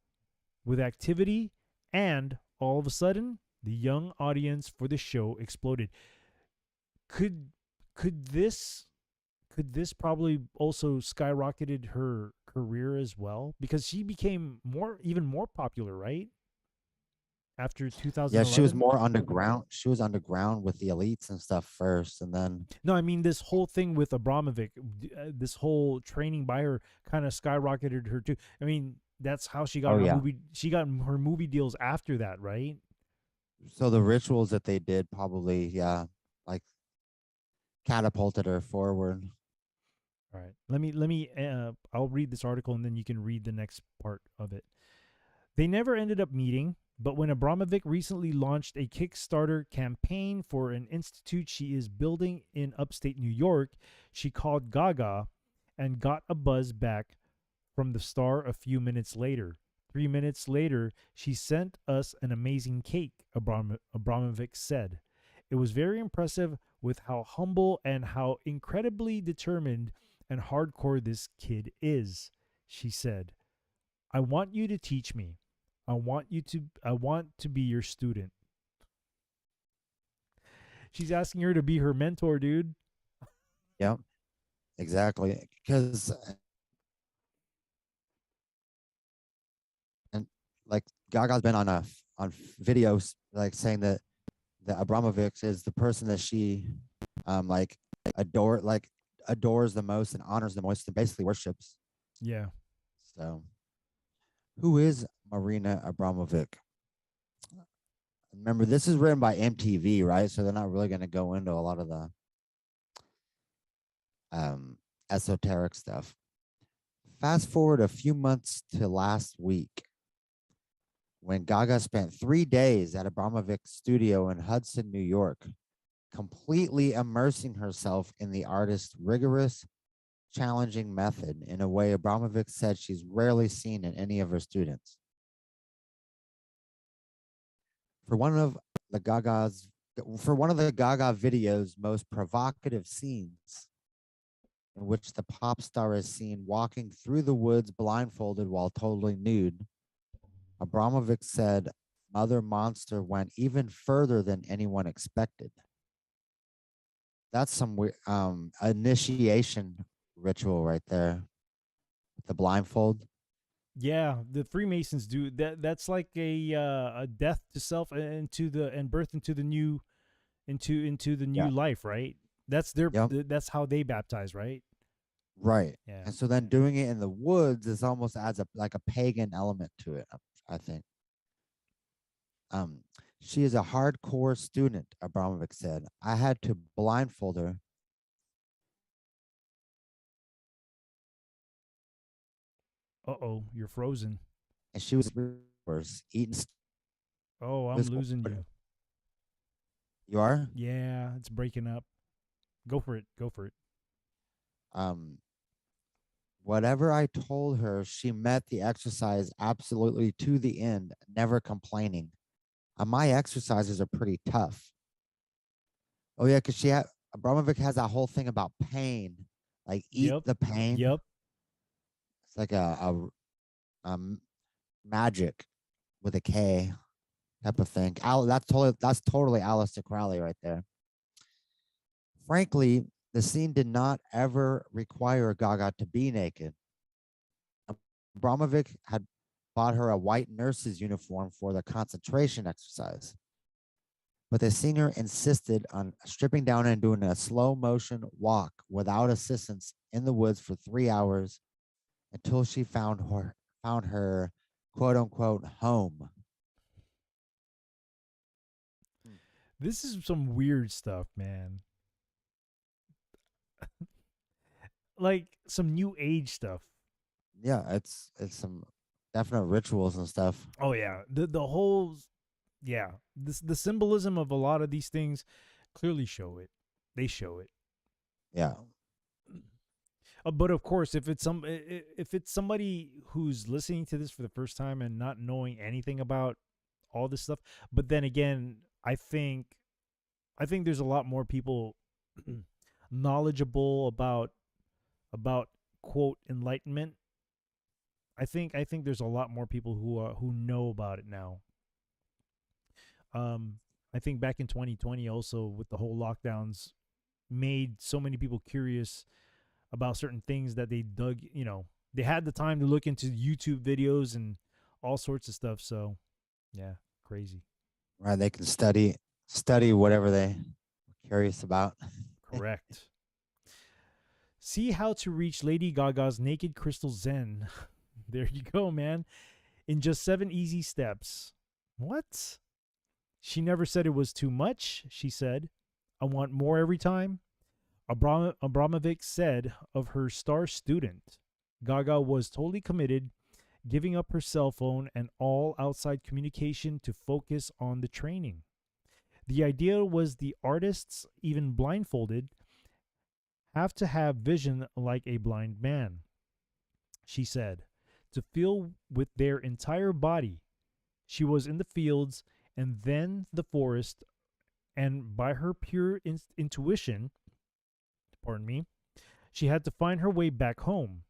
with activity, and all of a sudden, the young audience for the show exploded. Could could this could this probably also skyrocketed her career as well, because she became even more popular, right? After Yeah, she was 2011? more underground. She was underground with the elites and stuff first, and then No, I mean this whole thing with Abramovic, this whole training by her kind of skyrocketed her too. I mean, that's how she got oh her yeah. movie. She got her movie deals after that, right? So the rituals that they did probably, yeah, like catapulted her forward. All right. Let me I'll read this article and then you can read the next part of it. They never ended up meeting, but when Abramovic recently launched a Kickstarter campaign for an institute she is building in upstate New York, she called Gaga and got a buzz back from the star a few minutes later. 3 minutes later, she sent us an amazing cake, Abramovic said. It was very impressive with how humble and how incredibly determined and hardcore this kid is, she said. I want you to teach me. I want to be your student. She's asking her to be her mentor, dude. Yep, exactly. Because and like Gaga's been on videos like saying that Abramovich is the person that she like adores the most and honors the most and basically worships. Yeah. So who is Marina Abramovic? Remember, this is written by MTV, right? So they're not really going to go into a lot of the esoteric stuff. Fast forward a few months to last week, when Gaga spent 3 days at Abramovic's studio in Hudson, New York, completely immersing herself in the artist's rigorous, challenging method in a way Abramovic said she's rarely seen in any of her students. For one of the Gaga video's most provocative scenes, in which the pop star is seen walking through the woods blindfolded while totally nude, Abramovic said Mother Monster went even further than anyone expected. That's some initiation ritual right there. The blindfold. Yeah, the Freemasons do that. That's like a death to self and birth into the new into the new Yeah. life, right? That's their Yep. that's how they baptize, right? Right. Yeah. And so then doing it in the woods is almost adds like a pagan element to it, I think. She is a hardcore student, Abramovic said. I had to blindfold her. Uh-oh, you're frozen. And she was eating. Oh, I'm losing you. You are? Yeah, it's breaking up. Go for it. Go for it. Whatever I told her, she met the exercise absolutely to the end, never complaining. My exercises are pretty tough. Oh yeah, because Abramovic has that whole thing about pain, like eat Yep. the pain. Yep. It's like a magic with a K type of thing. That's totally Aleister Crowley right there. Frankly, the scene did not ever require Gaga to be naked. Abramovic had bought her a white nurse's uniform for the concentration exercise. But the singer insisted on stripping down and doing a slow motion walk without assistance in the woods for 3 hours until she found her quote unquote home. This is some weird stuff, man. Like some new age stuff. Yeah, it's some definite rituals and stuff. Oh yeah, the whole yeah, this the symbolism of a lot of these things clearly show it. They show it. Yeah. But of course, if it's somebody who's listening to this for the first time and not knowing anything about all this stuff, but then again, I think there's a lot more people knowledgeable about quote enlightenment. I think there's a lot more people who know about it now. Um, I think back in 2020, also with the whole lockdowns, made so many people curious about certain things that they dug. They had the time to look into YouTube videos and all sorts of stuff. So, yeah, crazy. Right. They can study whatever they curious about. Correct. See how to reach Lady Gaga's Naked Crystal Zen. There you go, man. In just 7 easy steps. What? She never said it was too much, she said. I want more every time. Abramovic said of her star student, Gaga was totally committed, giving up her cell phone and all outside communication to focus on the training. The idea was the artists, even blindfolded, have to have vision like a blind man, she said, to feel with their entire body. She was in the fields and then the forest, and by her pure intuition, pardon me, she had to find her way back home.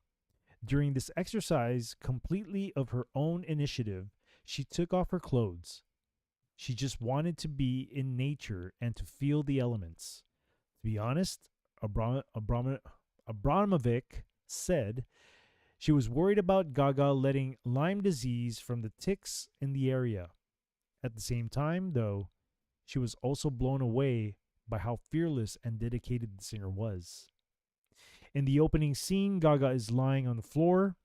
During this exercise, completely of her own initiative, she took off her clothes. She just wanted to be in nature and to feel the elements. To be honest, Abramovic said she was worried about Gaga letting Lyme disease from the ticks in the area. At the same time, though, she was also blown away by how fearless and dedicated the singer was. In the opening scene, Gaga is lying on the floor,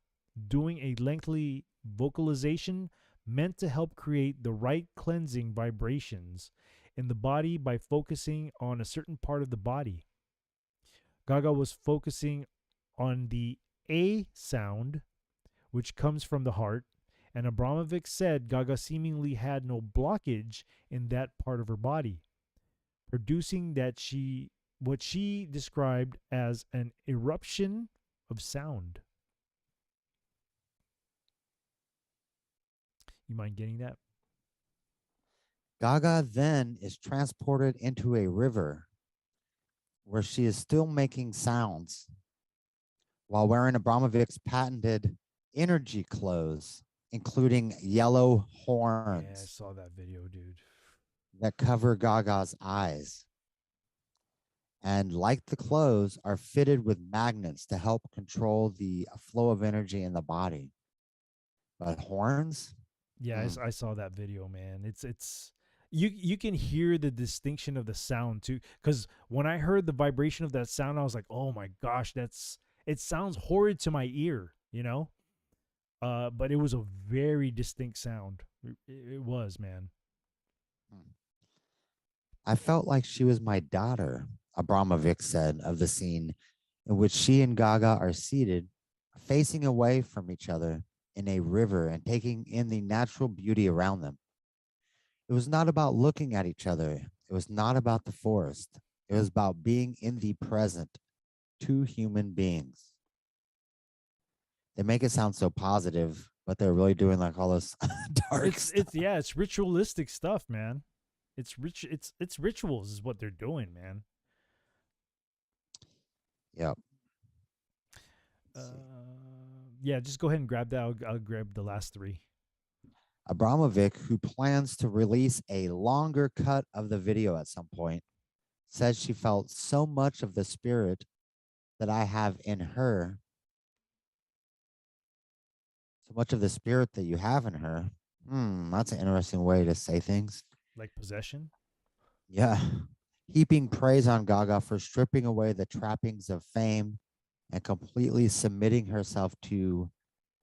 doing a lengthy vocalization meant to help create the right cleansing vibrations in the body by focusing on a certain part of the body. Gaga was focusing on the A sound, which comes from the heart, and Abramovic said Gaga seemingly had no blockage in that part of her body, producing what she described as an eruption of sound. You mind getting that? Gaga then is transported into a river where she is still making sounds while wearing Abramovic's patented energy clothes, including yellow Yeah, I horns saw that video, dude. that cover Gaga's eyes. And like the clothes, are fitted with magnets to help control the flow of energy in the body. But horns? Yeah, I saw that video, man. It's you can hear the distinction of the sound too, because when I heard the vibration of that sound, I was like, oh my gosh, it sounds horrid to my ear, but it was a very distinct sound. It was, man. I felt like she was my daughter, Abramovic said of the scene in which she and Gaga are seated, facing away from each other in a river and taking in the natural beauty around them. It was not about looking at each other. It was not about the forest. It was about being in the present, two human beings. They make it sound so positive, but they're really doing like all this dark stuff. It's ritualistic stuff, man. It's rituals is what they're doing, man. Yep. Yeah, just go ahead and grab that. I'll grab the last 3. Abramovic, who plans to release a longer cut of the video at some point, says she felt so much of the spirit that I have in her. So much of the spirit that you have in her. That's an interesting way to say things. Like possession? Yeah. Heaping praise on Gaga for stripping away the trappings of fame and completely submitting herself to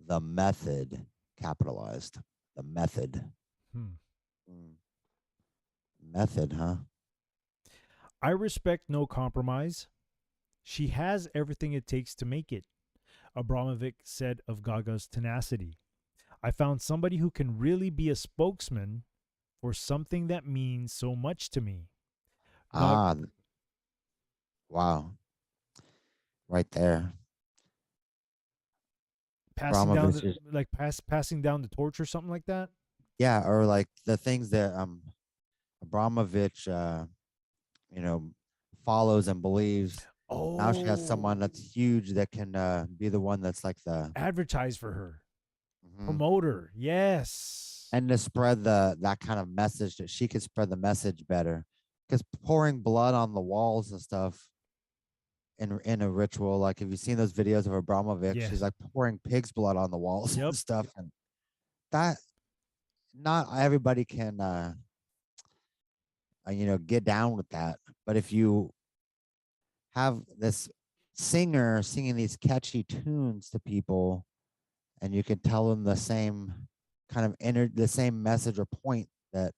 the method, capitalized. The method. Hmm. Mm, Method, huh? I respect no compromise. She has everything it takes to make it, Abramovic said of Gaga's tenacity. I found somebody who can really be a spokesman for something that means so much to me. Gaga Ah, wow. Right there. passing down Abramovich the is, passing down the torch or something like that. yeah, or like the things that Abramovich you know, follows and believes. Now she has someone Oh, that's huge that can be the one that's like the advertise for her, mhm. promoter. Yes. And to spread that kind of message that she could spread the message better. Because pouring blood on the walls and stuff in a ritual, like if you've seen those videos of Abramovich, she's Yes. like pouring pig's blood on the walls Yep. and stuff. And that not everybody can get down with that. But if you have this singer singing these catchy tunes to people and you can tell them the same kind of the same message or point that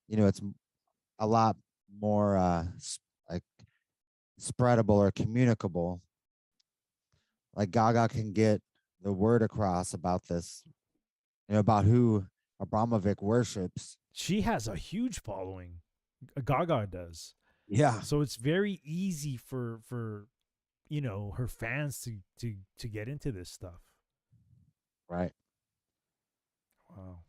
it's a lot more like spreadable or communicable. Like Gaga can get the word across about this, about who Abramovic worships. She has a huge following. Gaga does. Yeah. So it's very easy for her fans to get into this stuff. Right. Wow.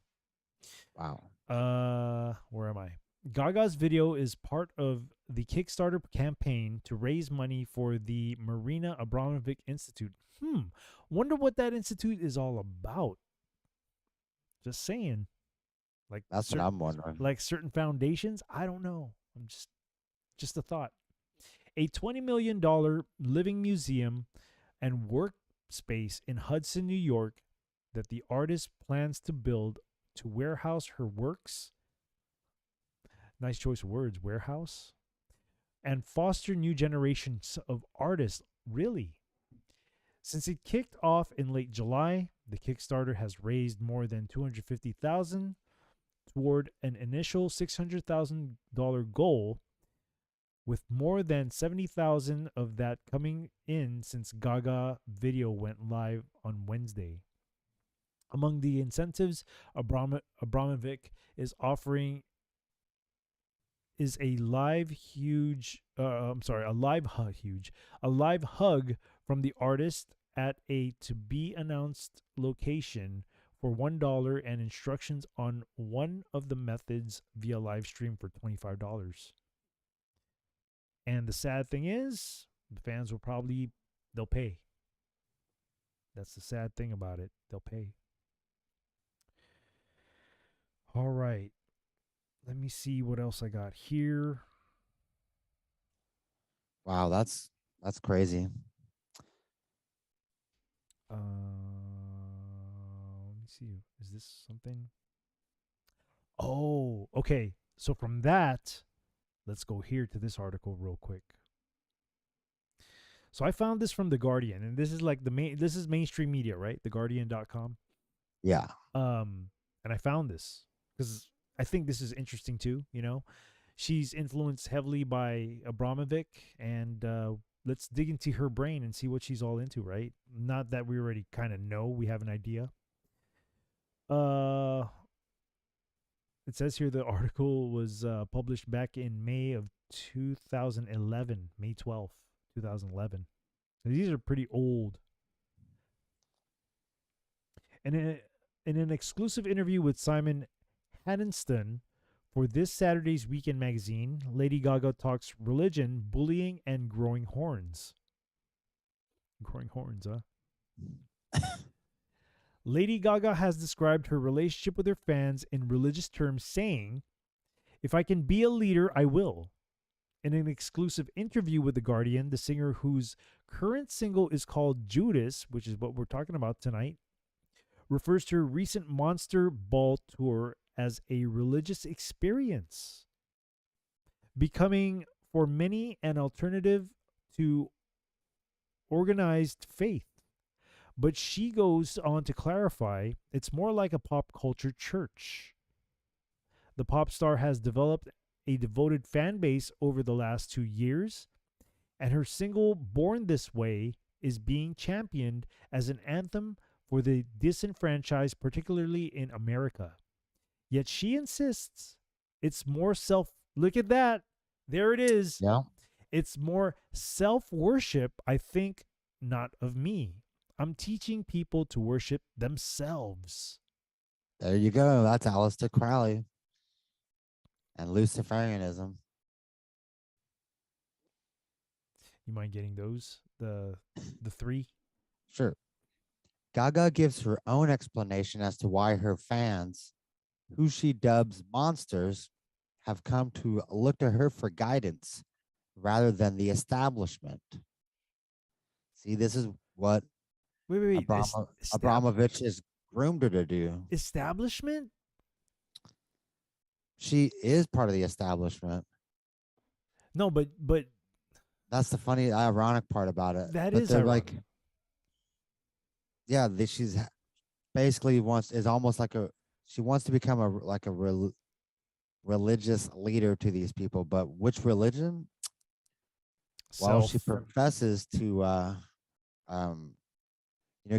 Wow. Where am I? Gaga's video is part of the Kickstarter campaign to raise money for the Marina Abramovic Institute. Wonder what that institute is all about. Just saying. Like That's what I'm wondering. certain foundations, I don't know. I'm just a thought. A $20 million living museum and workspace in Hudson, New York that the artist plans to build to warehouse her works. Nice choice of words, warehouse. And foster new generations of artists, really. Since it kicked off in late July, the Kickstarter has raised more than $250,000 toward an initial $600,000 goal, with more than 70,000 of that coming in since Gaga video went live on Wednesday. Among the incentives Abramovic is offering is a live hug from the artist at a to be announced location for $1 and instructions on one of the methods via live stream for $25. And the sad thing is, the fans they'll pay. That's the sad thing about it. They'll pay. All right. Let me see what else I got here. Wow, that's crazy. Let me see. Is this something? Oh, okay. So from that, let's go here to this article real quick. So I found this from The Guardian, and this is like this is mainstream media, right? TheGuardian.com. Yeah. And I found this because I think this is interesting too. She's influenced heavily by Abramovic, and let's dig into her brain and see what she's all into, right? Not that we already kind of know, we have an idea. It says here the article was published back in May of 2011, May 12th, 2011. So these are pretty old. And in an exclusive interview with Simon Haddenston for this Saturday's Weekend magazine, Lady Gaga talks religion, bullying, and growing horns. Growing horns, huh? Lady Gaga has described her relationship with her fans in religious terms, saying, "If I can be a leader, I will." In an exclusive interview with The Guardian, the singer, whose current single is called Judas, which is what we're talking about tonight, refers to her recent Monster Ball tour as a religious experience. becoming for many an alternative to organized faith. But she goes on to clarify it's more like a pop culture church. The pop star has developed a devoted fan base over the last 2 years, and her single Born This Way is being championed as an anthem for the disenfranchised, particularly in America. Yet she insists it's more look at that. There it is. Yeah. It's more self-worship, I think, not of me. I'm teaching people to worship themselves. There you go. That's Aleister Crowley and Luciferianism. You mind getting those? The three? Sure. Gaga gives her own explanation as to why her fans, who she dubs monsters, have come to look to her for guidance rather than the establishment. See, this is what Wait. Abramovich has groomed her to do. Establishment? She is part of the establishment. No, but That's the funny, ironic part about it. that But is they're ironic. like, yeah, she's basically is almost like she wants to become a religious leader to these people. But which religion? Well, she professes to,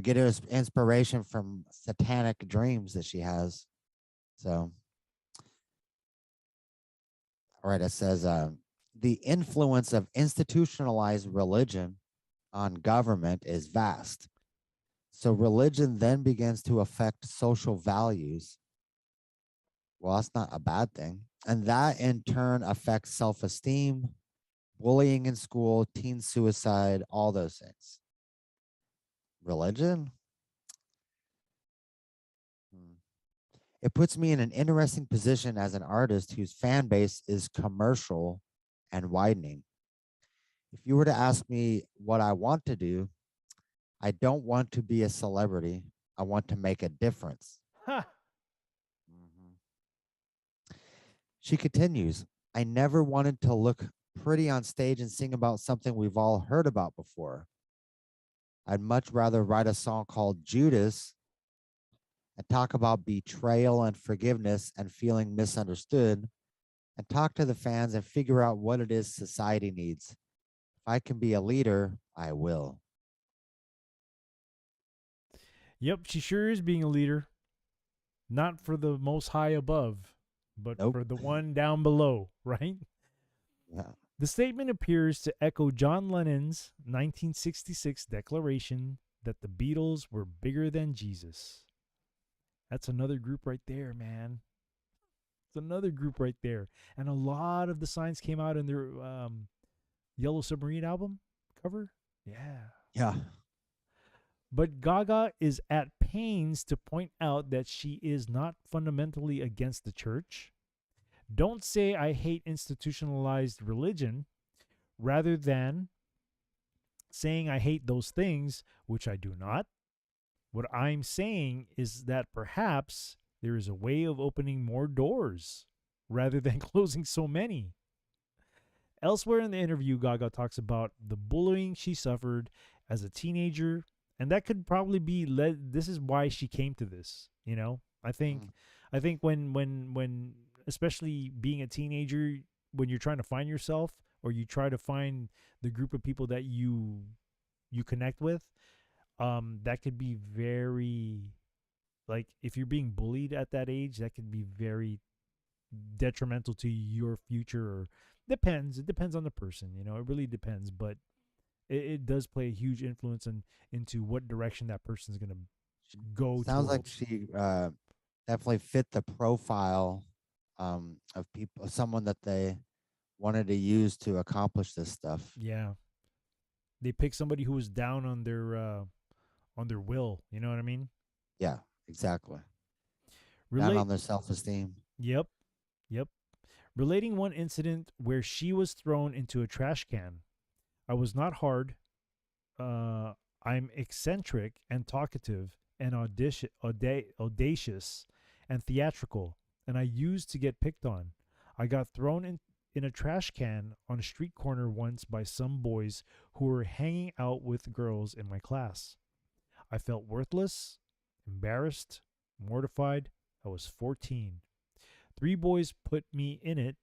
get her inspiration from satanic dreams that she has. So, all right, it says, the influence of institutionalized religion on government is vast. So religion then begins to affect social values. Well, that's not a bad thing. And that in turn affects self-esteem, bullying in school, teen suicide, all those things. Religion? It puts me in an interesting position as an artist whose fan base is commercial and widening. If you were to ask me what I want to do, I don't want to be a celebrity. I want to make a difference. Huh. She continues, I never wanted to look pretty on stage and sing about something we've all heard about before. I'd much rather write a song called Judas and talk about betrayal and forgiveness and feeling misunderstood and talk to the fans and figure out what it is society needs. If I can be a leader, I will. Yep, she sure is being a leader. Not for the most high above, but Nope. for the one down below, right? Yeah. The statement appears to echo John Lennon's 1966 declaration that the Beatles were bigger than Jesus. That's another group right there, man. It's another group right there. And a lot of the signs came out in their Yellow Submarine album cover. Yeah. Yeah. But Gaga is at pains to point out that she is not fundamentally against the church. Don't say I hate institutionalized religion, rather than saying I hate those things, which I do not. What I'm saying is that perhaps there is a way of opening more doors rather than closing so many. Elsewhere in the interview, Gaga talks about the bullying she suffered as a teenager, and that could probably be this is why she came to this, I think when especially being a teenager, when you're trying to find yourself or you try to find the group of people that you connect with, that could be very, like, if you're being bullied at that age, that could be very detrimental to your future. Or it depends on the person, it really depends, but it does play a huge influence into what direction that person's going to go. Sounds like she definitely fit the profile of people, someone that they wanted to use to accomplish this stuff. Yeah, they picked somebody who was down on their will. You know what I mean? Yeah, exactly. Down on their self-esteem. Yep. Relating one incident where she was thrown into a trash can. I was not hard. I'm eccentric and talkative and audacious and theatrical, and I used to get picked on. I got thrown in a trash can on a street corner once by some boys who were hanging out with girls in my class. I felt worthless, embarrassed, mortified. I was 14. 3 boys put me in it.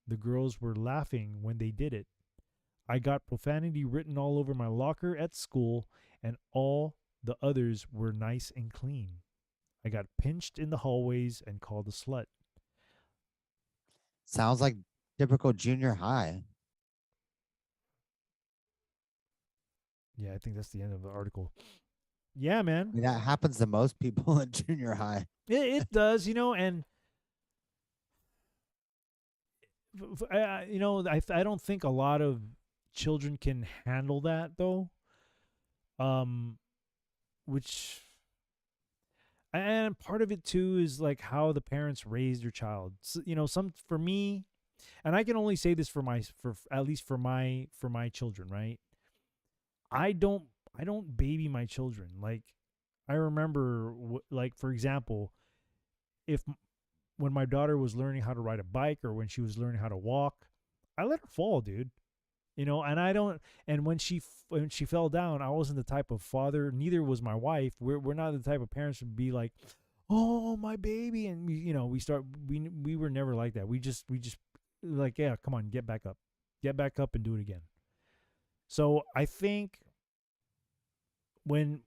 The girls were laughing when they did it. I got profanity written all over my locker at school, and all the others were nice and clean. I got pinched in the hallways and called a slut. Sounds like typical junior high. Yeah, I think that's the end of the article. Yeah, I man. mean, that happens to most people in junior high. It does, and I don't think a lot of children can handle that though. Which and part of it too is like how the parents raise their child. So, some for me, and I can only say this for at least for my children, right? I don't baby my children. Like I remember, like for example, if when my daughter was learning how to ride a bike or when she was learning how to walk, I let her fall, dude. And I don't. And when she fell down, I wasn't the type of father. Neither was my wife. We're not the type of parents to be like, "Oh, my baby," and we were never like that. We just like, yeah, come on, get back up and do it again. So I think when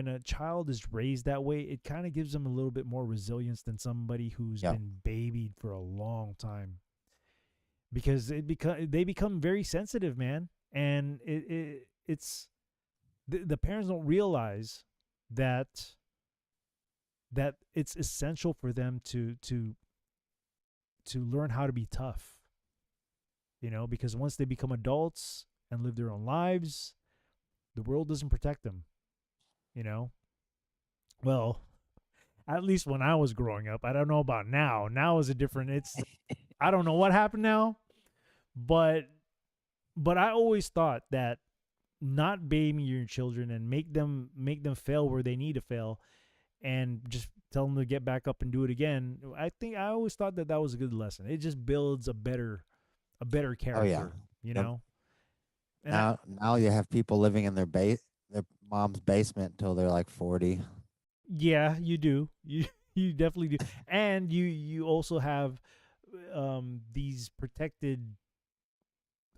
a child is raised that way, it kind of gives them a little bit more resilience than somebody who's Yeah. been babied for a long time, because they become very sensitive, man, and it's the parents don't realize that it's essential for them to learn how to be tough, because once they become adults and live their own lives, the world doesn't protect them, you know? Well, at least when I was growing up. I don't know about now. Now is a different I don't know what happened now, but I always thought that not babying your children and make them fail where they need to fail and just tell them to get back up and do it again. I always thought that was a good lesson. It just builds a better character, Oh yeah. you Yep. know? And Now you have people living in their mom's basement until they're like 40. yeah, you do. You definitely do. And you also have these protected,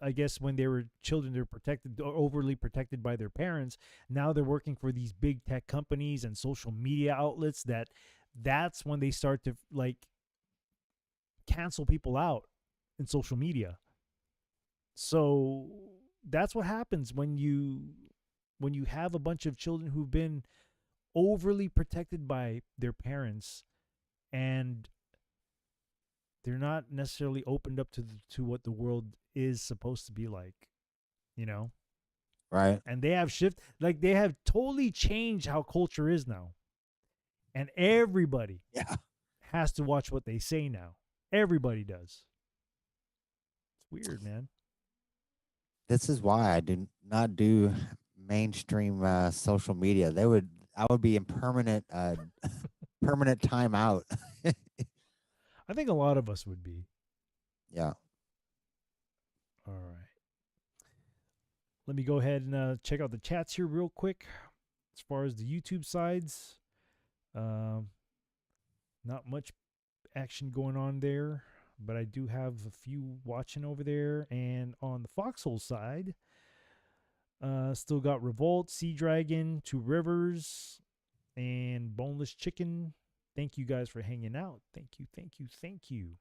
I guess when they were children, they're protected or overly protected by their parents. Now they're working for these big tech companies and social media outlets that's when they start to like cancel people out in social media. So that's what happens when you have a bunch of children who've been overly protected by their parents, and they're not necessarily opened up to what the world is supposed to be like, Right. and they have totally changed how culture is now, and everybody Yeah. has to watch what they say now. Everybody does. It's weird, man. This is why I do not do mainstream social media. I would be in permanent permanent timeout. I think a lot of us would be. Yeah. All right. Let me go ahead and check out the chats here real quick. As far as the YouTube sides, not much action going on there, but I do have a few watching over there. And on the Foxhole side, still got Revolt, Sea Dragon, Two Rivers, and Boneless Chicken. Thank you guys for hanging out. Thank you.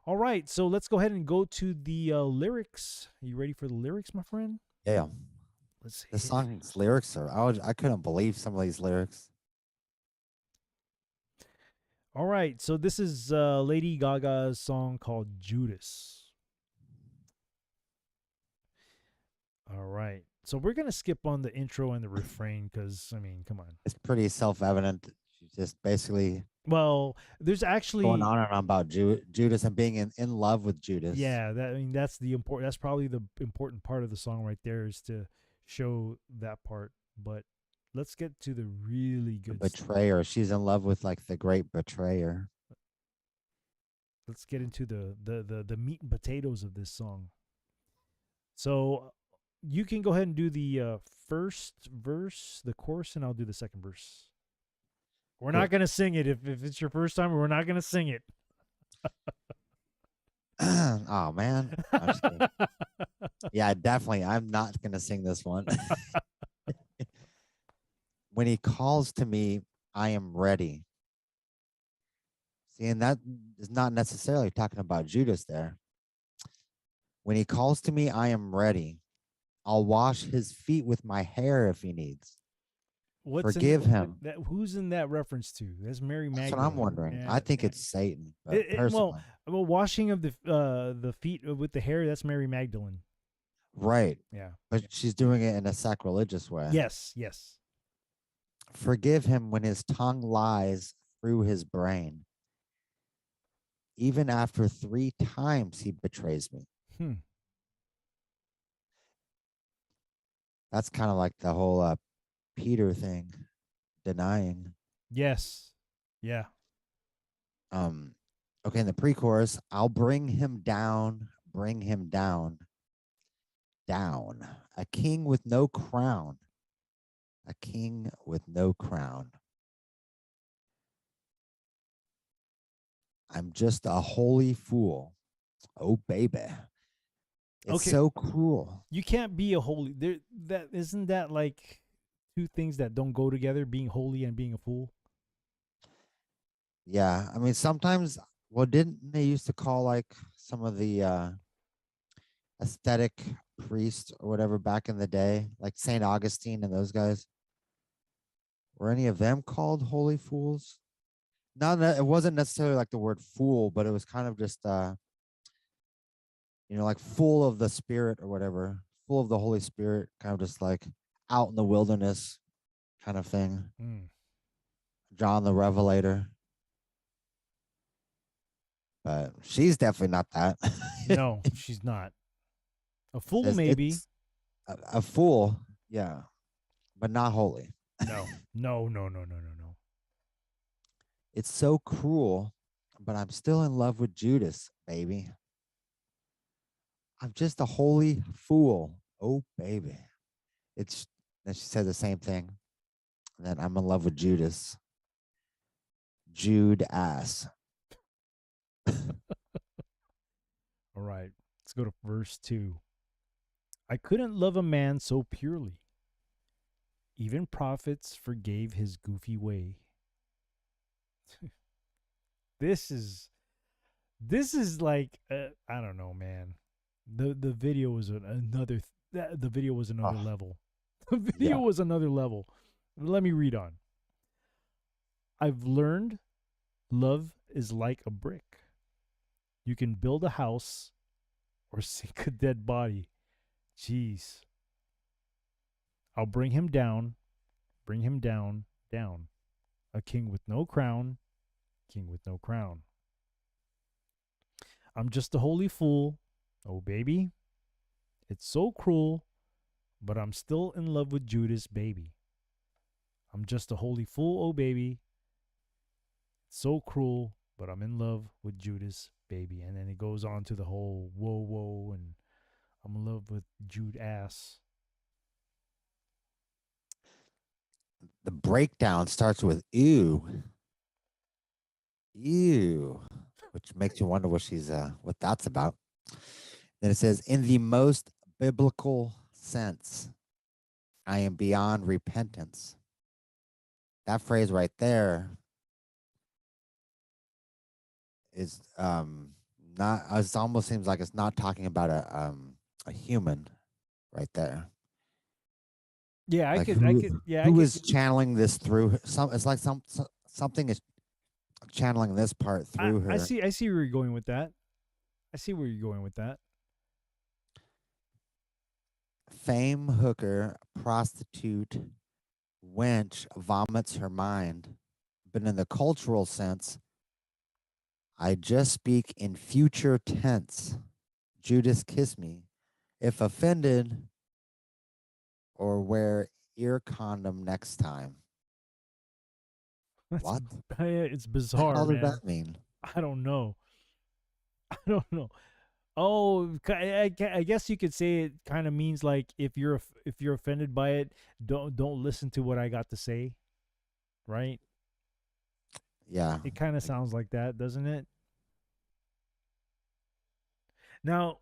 All right, so let's go ahead and go to the lyrics. Are you ready for the lyrics, my friend? Yeah. Let's see. The song's lyrics I couldn't believe some of these lyrics. All right, so this is Lady Gaga's song called Judas. All right, so we're going to skip on the intro and the refrain because, I mean, come on. It's pretty self-evident. She's just basically Well, there's actually going on and on about Judas and being in love with Judas. Yeah, that's that's probably the important part of the song right there, is to show that part. But let's get to the really The good stuff. betrayer. She's in love with like the great betrayer. let's get into the meat and potatoes of this song. So you can go ahead and do the first verse, the chorus, and I'll do the second verse. We're Cool. not gonna sing it if it's your first time. We're not gonna sing it. Oh man. I'm just kidding. Yeah, definitely. I'm not gonna sing this one. When he calls to me, I am ready. See, and that is not necessarily talking about Judas there. When he calls to me, I am ready. I'll wash his feet with my hair if he needs. Forgive him. Who's in that reference to? That's Mary Magdalene. That's what I'm wondering. I think it's Satan. But personally, well, washing of the feet with the hair. That's Mary Magdalene. right. Yeah. But she's doing it in a sacrilegious way. Yes. Yes. Forgive him when his tongue lies through his brain. Even after 3 times he betrays me. That's kind of like the whole Peter thing, denying. Yes. Yeah. Okay, in the pre-chorus, I'll bring him down, down. A king with no crown. A king with no crown. I'm just a holy fool. Oh, baby. It's Okay. so cruel. You can't be a holy. That isn't that like two things that don't go together, being holy and being a fool. Yeah, I mean, sometimes, well, didn't they used to call like some of the aesthetic priests or whatever back in the day, like St. Augustine and those guys? Were any of them called holy fools? No, it wasn't necessarily like the word fool, but it was kind of just like full of the Spirit or whatever, full of the Holy Spirit, kind of just like out in the wilderness kind of thing. John the Revelator. But she's definitely not that. No, she's not. A fool, It's- maybe. it's a fool, yeah, but not holy. No. No. It's so cruel, but I'm still in love with Judas, baby. I'm just a holy fool. Oh, baby. Then she said the same thing. And then I'm in love with Judas. Jude ass. All right. Let's go to verse 2. I couldn't love a man so purely. Even prophets forgave his goofy way. This is like I don't know, man. The video was another the video was another level. The video was another level. Let me read on. I've learned love is like a brick. You can build a house or sink a dead body. Jeez. I'll bring him down, down. A king with no crown, king with no crown. I'm just a holy fool. Oh, baby. It's so cruel, but I'm still in love with Judas, baby. I'm just a holy fool, oh, baby. It's so cruel, but I'm in love with Judas, baby. And then it goes on to the whole whoa, and I'm in love with Jude ass. The breakdown starts with ew. Ew. Which makes you wonder what that's about. Then it says, in the most biblical sense, I am beyond repentance. That phrase right there is not, it almost seems like it's not talking about a human right there. Yeah, I Like could. Who is channeling this through it's like something is channeling this part through her. I see where you're going with that. Fame hooker, prostitute, wench vomits her mind. But in the cultural sense, I just speak in future tense. Judas kiss me. If offended, or wear ear condom next time. What? It's bizarre, What man. does that mean? I don't know. I don't know. Oh, I guess you could say it kind of means like if you're offended by it, don't listen to what I got to say, right? Yeah. It kind of Like, sounds like that, doesn't it? Now,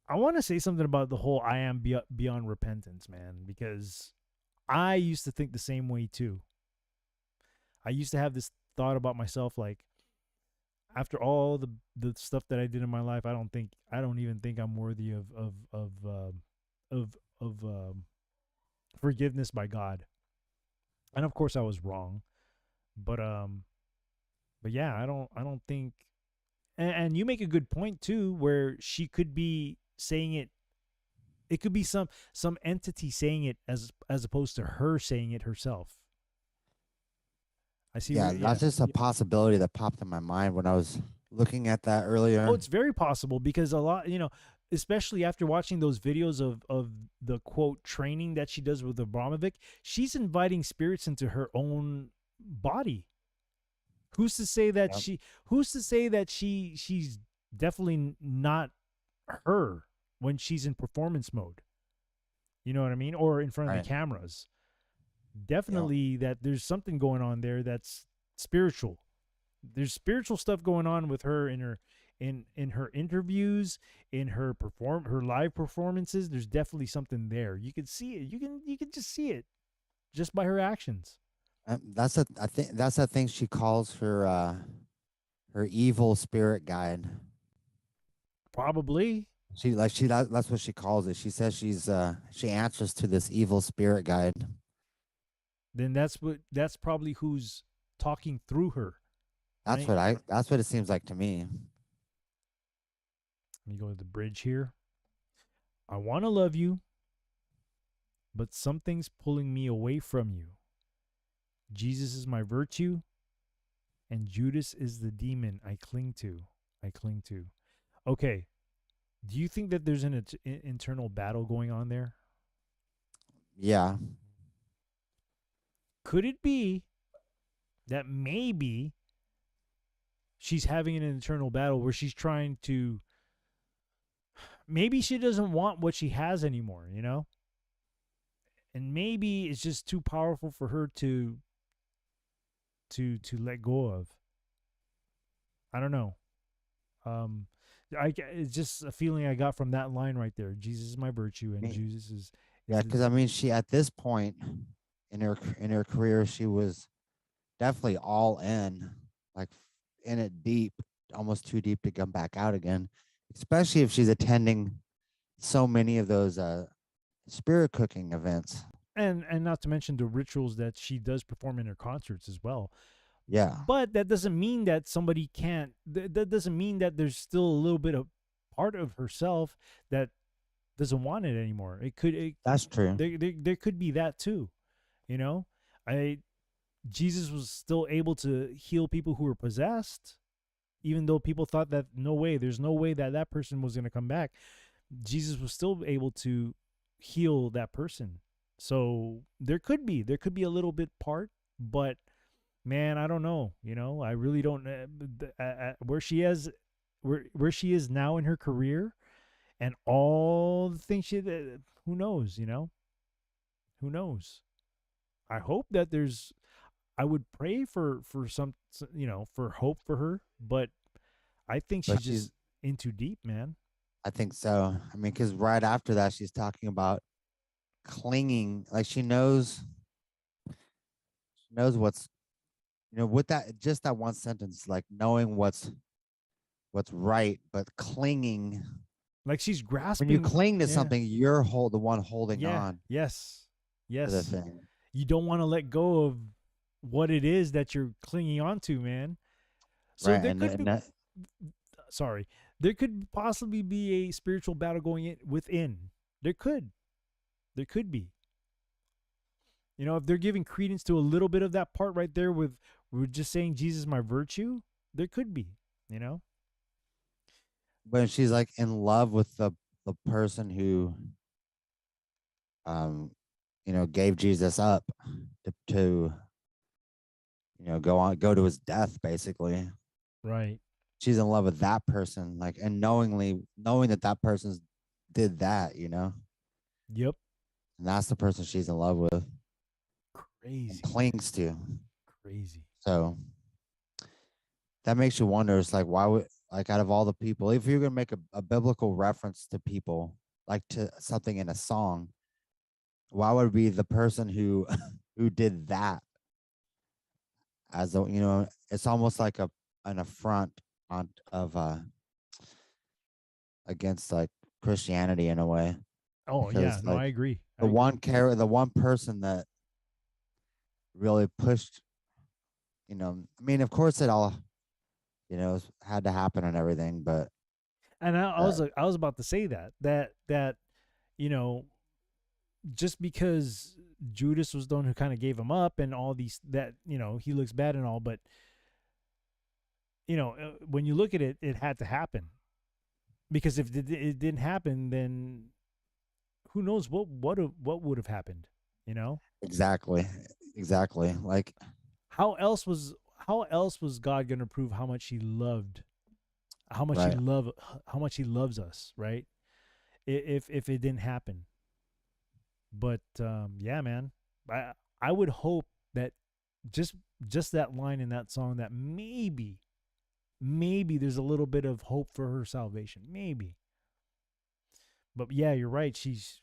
I want to say something about the whole I am beyond repentance, man, because I used to think the same way too. I used to have this thought about myself like after all the stuff that I did in my life, I don't even think I'm worthy of of forgiveness by God. And of course I was wrong, but yeah, I don't think and you make a good point too where she could be saying it, it could be some entity saying it as opposed to her saying it herself. I see yeah, where that's just a possibility that popped in my mind when I was looking at that Oh, earlier. it's very possible because a lot, especially after watching those videos of the quote training that she does with Abramovic, she's inviting spirits into her own body. Who's to say that Yep. she's definitely not her when she's in performance mode? You know what I mean? Or in front of the Right. cameras. Yep. Definitely that there's something going on there that's spiritual. There's spiritual stuff going on with her in her in her interviews, in her live performances. There's definitely something there. You can see it. You can just see it just by her actions. I think that's a thing she calls her evil spirit guide. Probably. That's what she calls it. She says she answers to this evil spirit guide. Then that's probably who's talking through her, right? That's what it seems like to me. Let me go to the bridge here. I want to love you, but something's pulling me away from you. Jesus is my virtue, and Judas is the demon I cling to. I cling to. Okay. Do you think that there's an internal battle going on there? Yeah. Could it be that maybe she's having an internal battle where she's trying to, maybe she doesn't want what she has anymore, and maybe it's just too powerful for her to let go of. I don't know. um it's just a feeling I got from that line right there. Jesus is my virtue, and Me- Jesus is Yeah, the because I mean, she at this point in her career, she was definitely all in, like in it deep, almost too deep to come back out again. Especially if she's attending so many of those spirit cooking events. and not to mention the rituals that she does perform in her concerts as well. Yeah, But that doesn't mean that somebody can't, that doesn't mean that there's still a little bit of part of herself that doesn't want it anymore. that's true. There could be that too, you know. I Jesus was still able to heal people who were possessed, even though people thought that there's no way that that person was going to come back. Jesus was still able to heal that person. So there could be a little bit part, but man, I don't know. I really don't. Where she is, where she is now in her career, and all the things who knows? Who knows? I hope that there's. I would pray for some, for hope for her, but I think But she's she's, just in too deep, man. I think so. I mean, because right after that, she's talking about clinging, like she knows what's, with that, just that one sentence, like knowing what's right, but clinging. Like she's When you grasping. cling to Yeah. something, you're the one holding Yeah. on Yes. to the Yes. thing. You don't want to let go of what it is that you're clinging on to, man. So Right. there And, could and be, that, sorry, there could possibly be a spiritual battle going within. There could. There could be. If they're giving credence to a little bit of that part right there with we're just saying Jesus is my virtue, there could be, you know? when she's like in love with the person who um gave Jesus up to go to his death basically. Right. she's in love with that person, like, and knowing that that person's did that, you know, Yep. and that's the person she's in love with and Crazy. clings to. Crazy. So that makes you wonder. It's like, why would, like, out of all the people, if you're gonna make a biblical reference to people, like to something in a song, why would it be the person who who did that as a, you know, it's almost like an affront on of against like Christianity in a way, Oh yeah, because no, like I agree. I the agree. the one person that really pushed, you know, I mean, of course it all, you know, had to happen and everything, but And uh, I was about to say that you know, just because Judas was the one who kind of gave him up and all these, that, you know, he looks bad and all, but you know, when you look at it, it had to happen, because if it didn't happen, then who knows what would have happened, you know? exactly, exactly, like, How else was God going to prove how much he loved, how much he right, love how much he loves us, right? If it didn't happen. But yeah, man, I would hope that just that line in that song, that maybe there's a little bit of hope for her salvation, maybe. But yeah, you're right.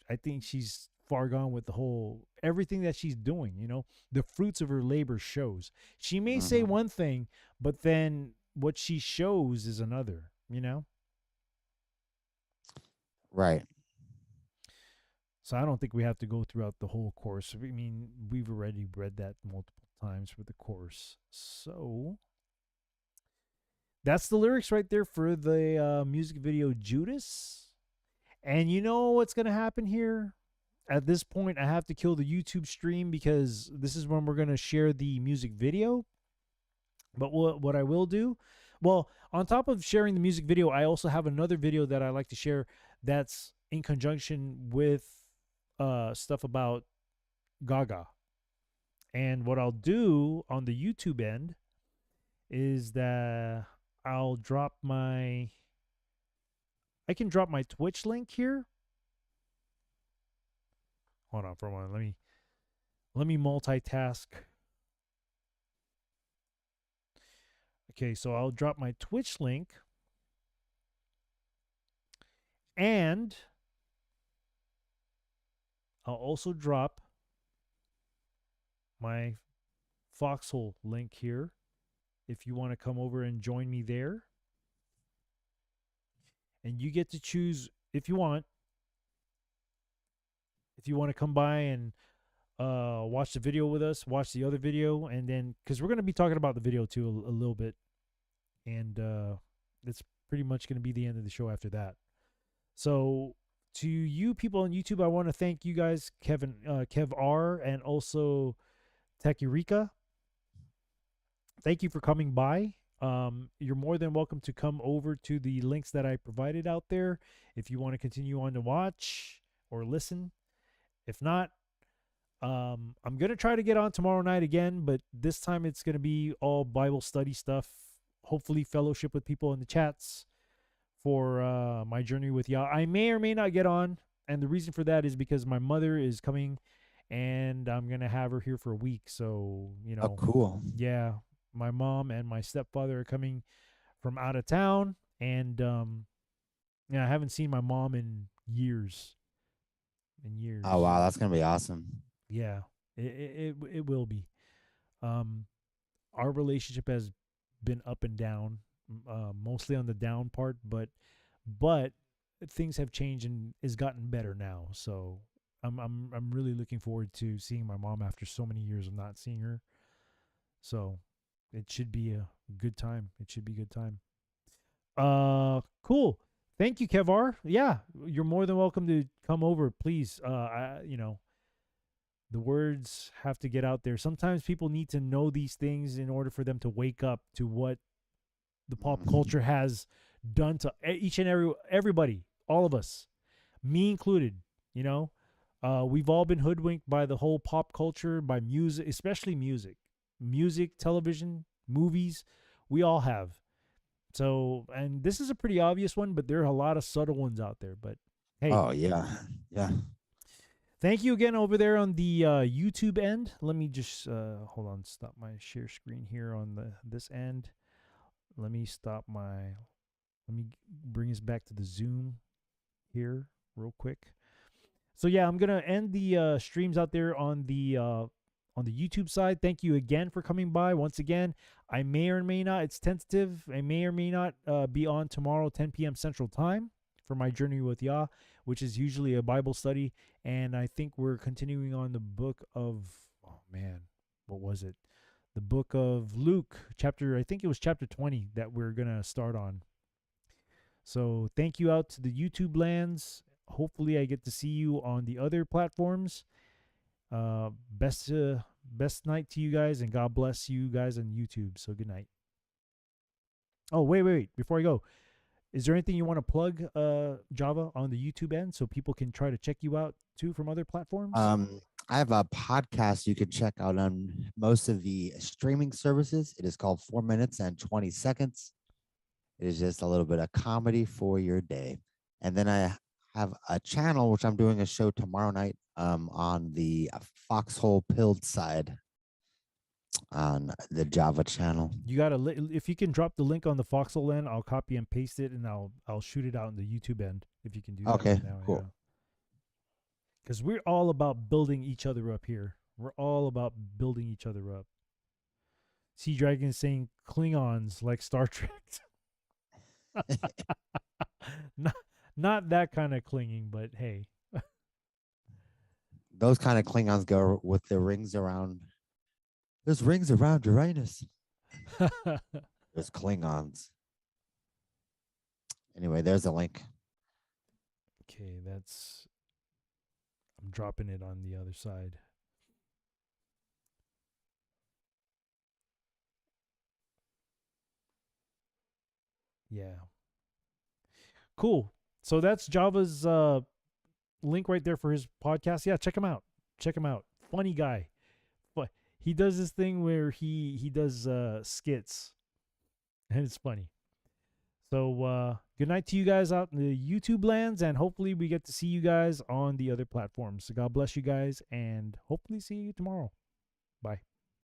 I think she's far gone with the whole everything that she's doing. You know, the fruits of her labor shows. She may say hmm, one thing, but then what she shows is another. You know, right, so I don't think we have to go throughout the whole course. I mean, we've already read that multiple times for the course. So that's the lyrics right there for the music video Judas. And you know what's gonna happen here? At this point, I have to kill the YouTube stream because this is when we're gonna share the music video. But what I will do, well, on top of sharing the music video, I also have another video that I like to share that's in conjunction with stuff about Gaga. And what I'll do on the YouTube end is that I'll drop my I can drop my Twitch link here. Hold on for a moment. Let me multitask. Okay, so I'll drop my Twitch link, and I'll also drop my Foxhole link here if you want to come over and join me there. And you get to choose if you want to come by and watch the video with us, watch the other video, and then because we're going to be talking about the video too a little bit, and that's pretty much going to be the end of the show after that. So to you people on YouTube, I want to thank you guys, Kev R, and also Techurika. Thank you for coming by. You're more than welcome to come over to the links that I provided out there if you want to continue on to watch or listen. If not, I'm going to try to get on tomorrow night again, but this time it's going to be all Bible study stuff. Hopefully fellowship with people in the chats for my journey with Yah. I may or may not get on, and the reason for that is because my mother is coming, and I'm going to have her here for a week. So, you oh, know, cool, yeah, my mom and my stepfather are coming from out of town, and yeah, I haven't seen my mom in years. oh wow, that's gonna be awesome. Yeah, it will be. Um, our relationship has been up and down, mostly on the down part, but things have changed and is gotten better now. So I'm really looking forward to seeing my mom after so many years of not seeing her. So it should be a good time. It should be a good time. Cool. Thank you, Kevar. Yeah, you're more than welcome to come over, please. You know, the words have to get out there. Sometimes people need to know these things in order for them to wake up to what the pop Mhm. culture has done to each and everybody, all of us, me included. You know, we've all been hoodwinked by the whole pop culture, by music, especially music, television, movies. We all have. So, and this is a pretty obvious one, but there are a lot of subtle ones out there. But hey, Oh yeah, yeah. thank you again over there on the YouTube end. Let me just hold on, stop my share screen here on this end. Let me bring us back to the Zoom here real quick. So yeah, I'm gonna end the streams out there on the YouTube side. Thank you again for coming by. Once again, I may or may not, it's tentative, I may or may not be on tomorrow, 10 p.m. Central Time for my Journey with Yah, which is usually a Bible study. And I think we're continuing on the book of, oh man, what was it? The book of Luke, I think it was chapter 20 that we're going to start on. So thank you out to the YouTube lands. Hopefully I get to see you on the other platforms. Best night to you guys, and God bless you guys on YouTube. So good night. Oh, wait. Before I go, is there anything you want to plug, Java, on the YouTube end so people can try to check you out too from other platforms? I have a podcast you can check out on most of the streaming services. It is called 4 minutes and 20 seconds. It is just a little bit of comedy for your day. And then I have a channel, which I'm doing a show tomorrow night on the Foxhole Pilled side on the Java channel. You gotta, if you can drop the link on the Foxhole end, I'll copy and paste it, and I'll shoot it out in the YouTube end if you can do that. Okay, right now, cool. Because we're all about building each other up here. We're all about building each other up. Sea Dragon saying Klingons like Star Trek. Not that kind of clinging, but hey. Those kind of Klingons go with the rings around. There's rings around Uranus. There's Klingons. Anyway, there's a link. Okay, I'm dropping it on the other side. Yeah. Cool. So that's Java's link right there for his podcast. Yeah, check him out. Funny guy. But he does this thing where he does skits. And it's funny. So good night to you guys out in the YouTube lands, and hopefully we get to see you guys on the other platforms. So God bless you guys, and hopefully see you tomorrow.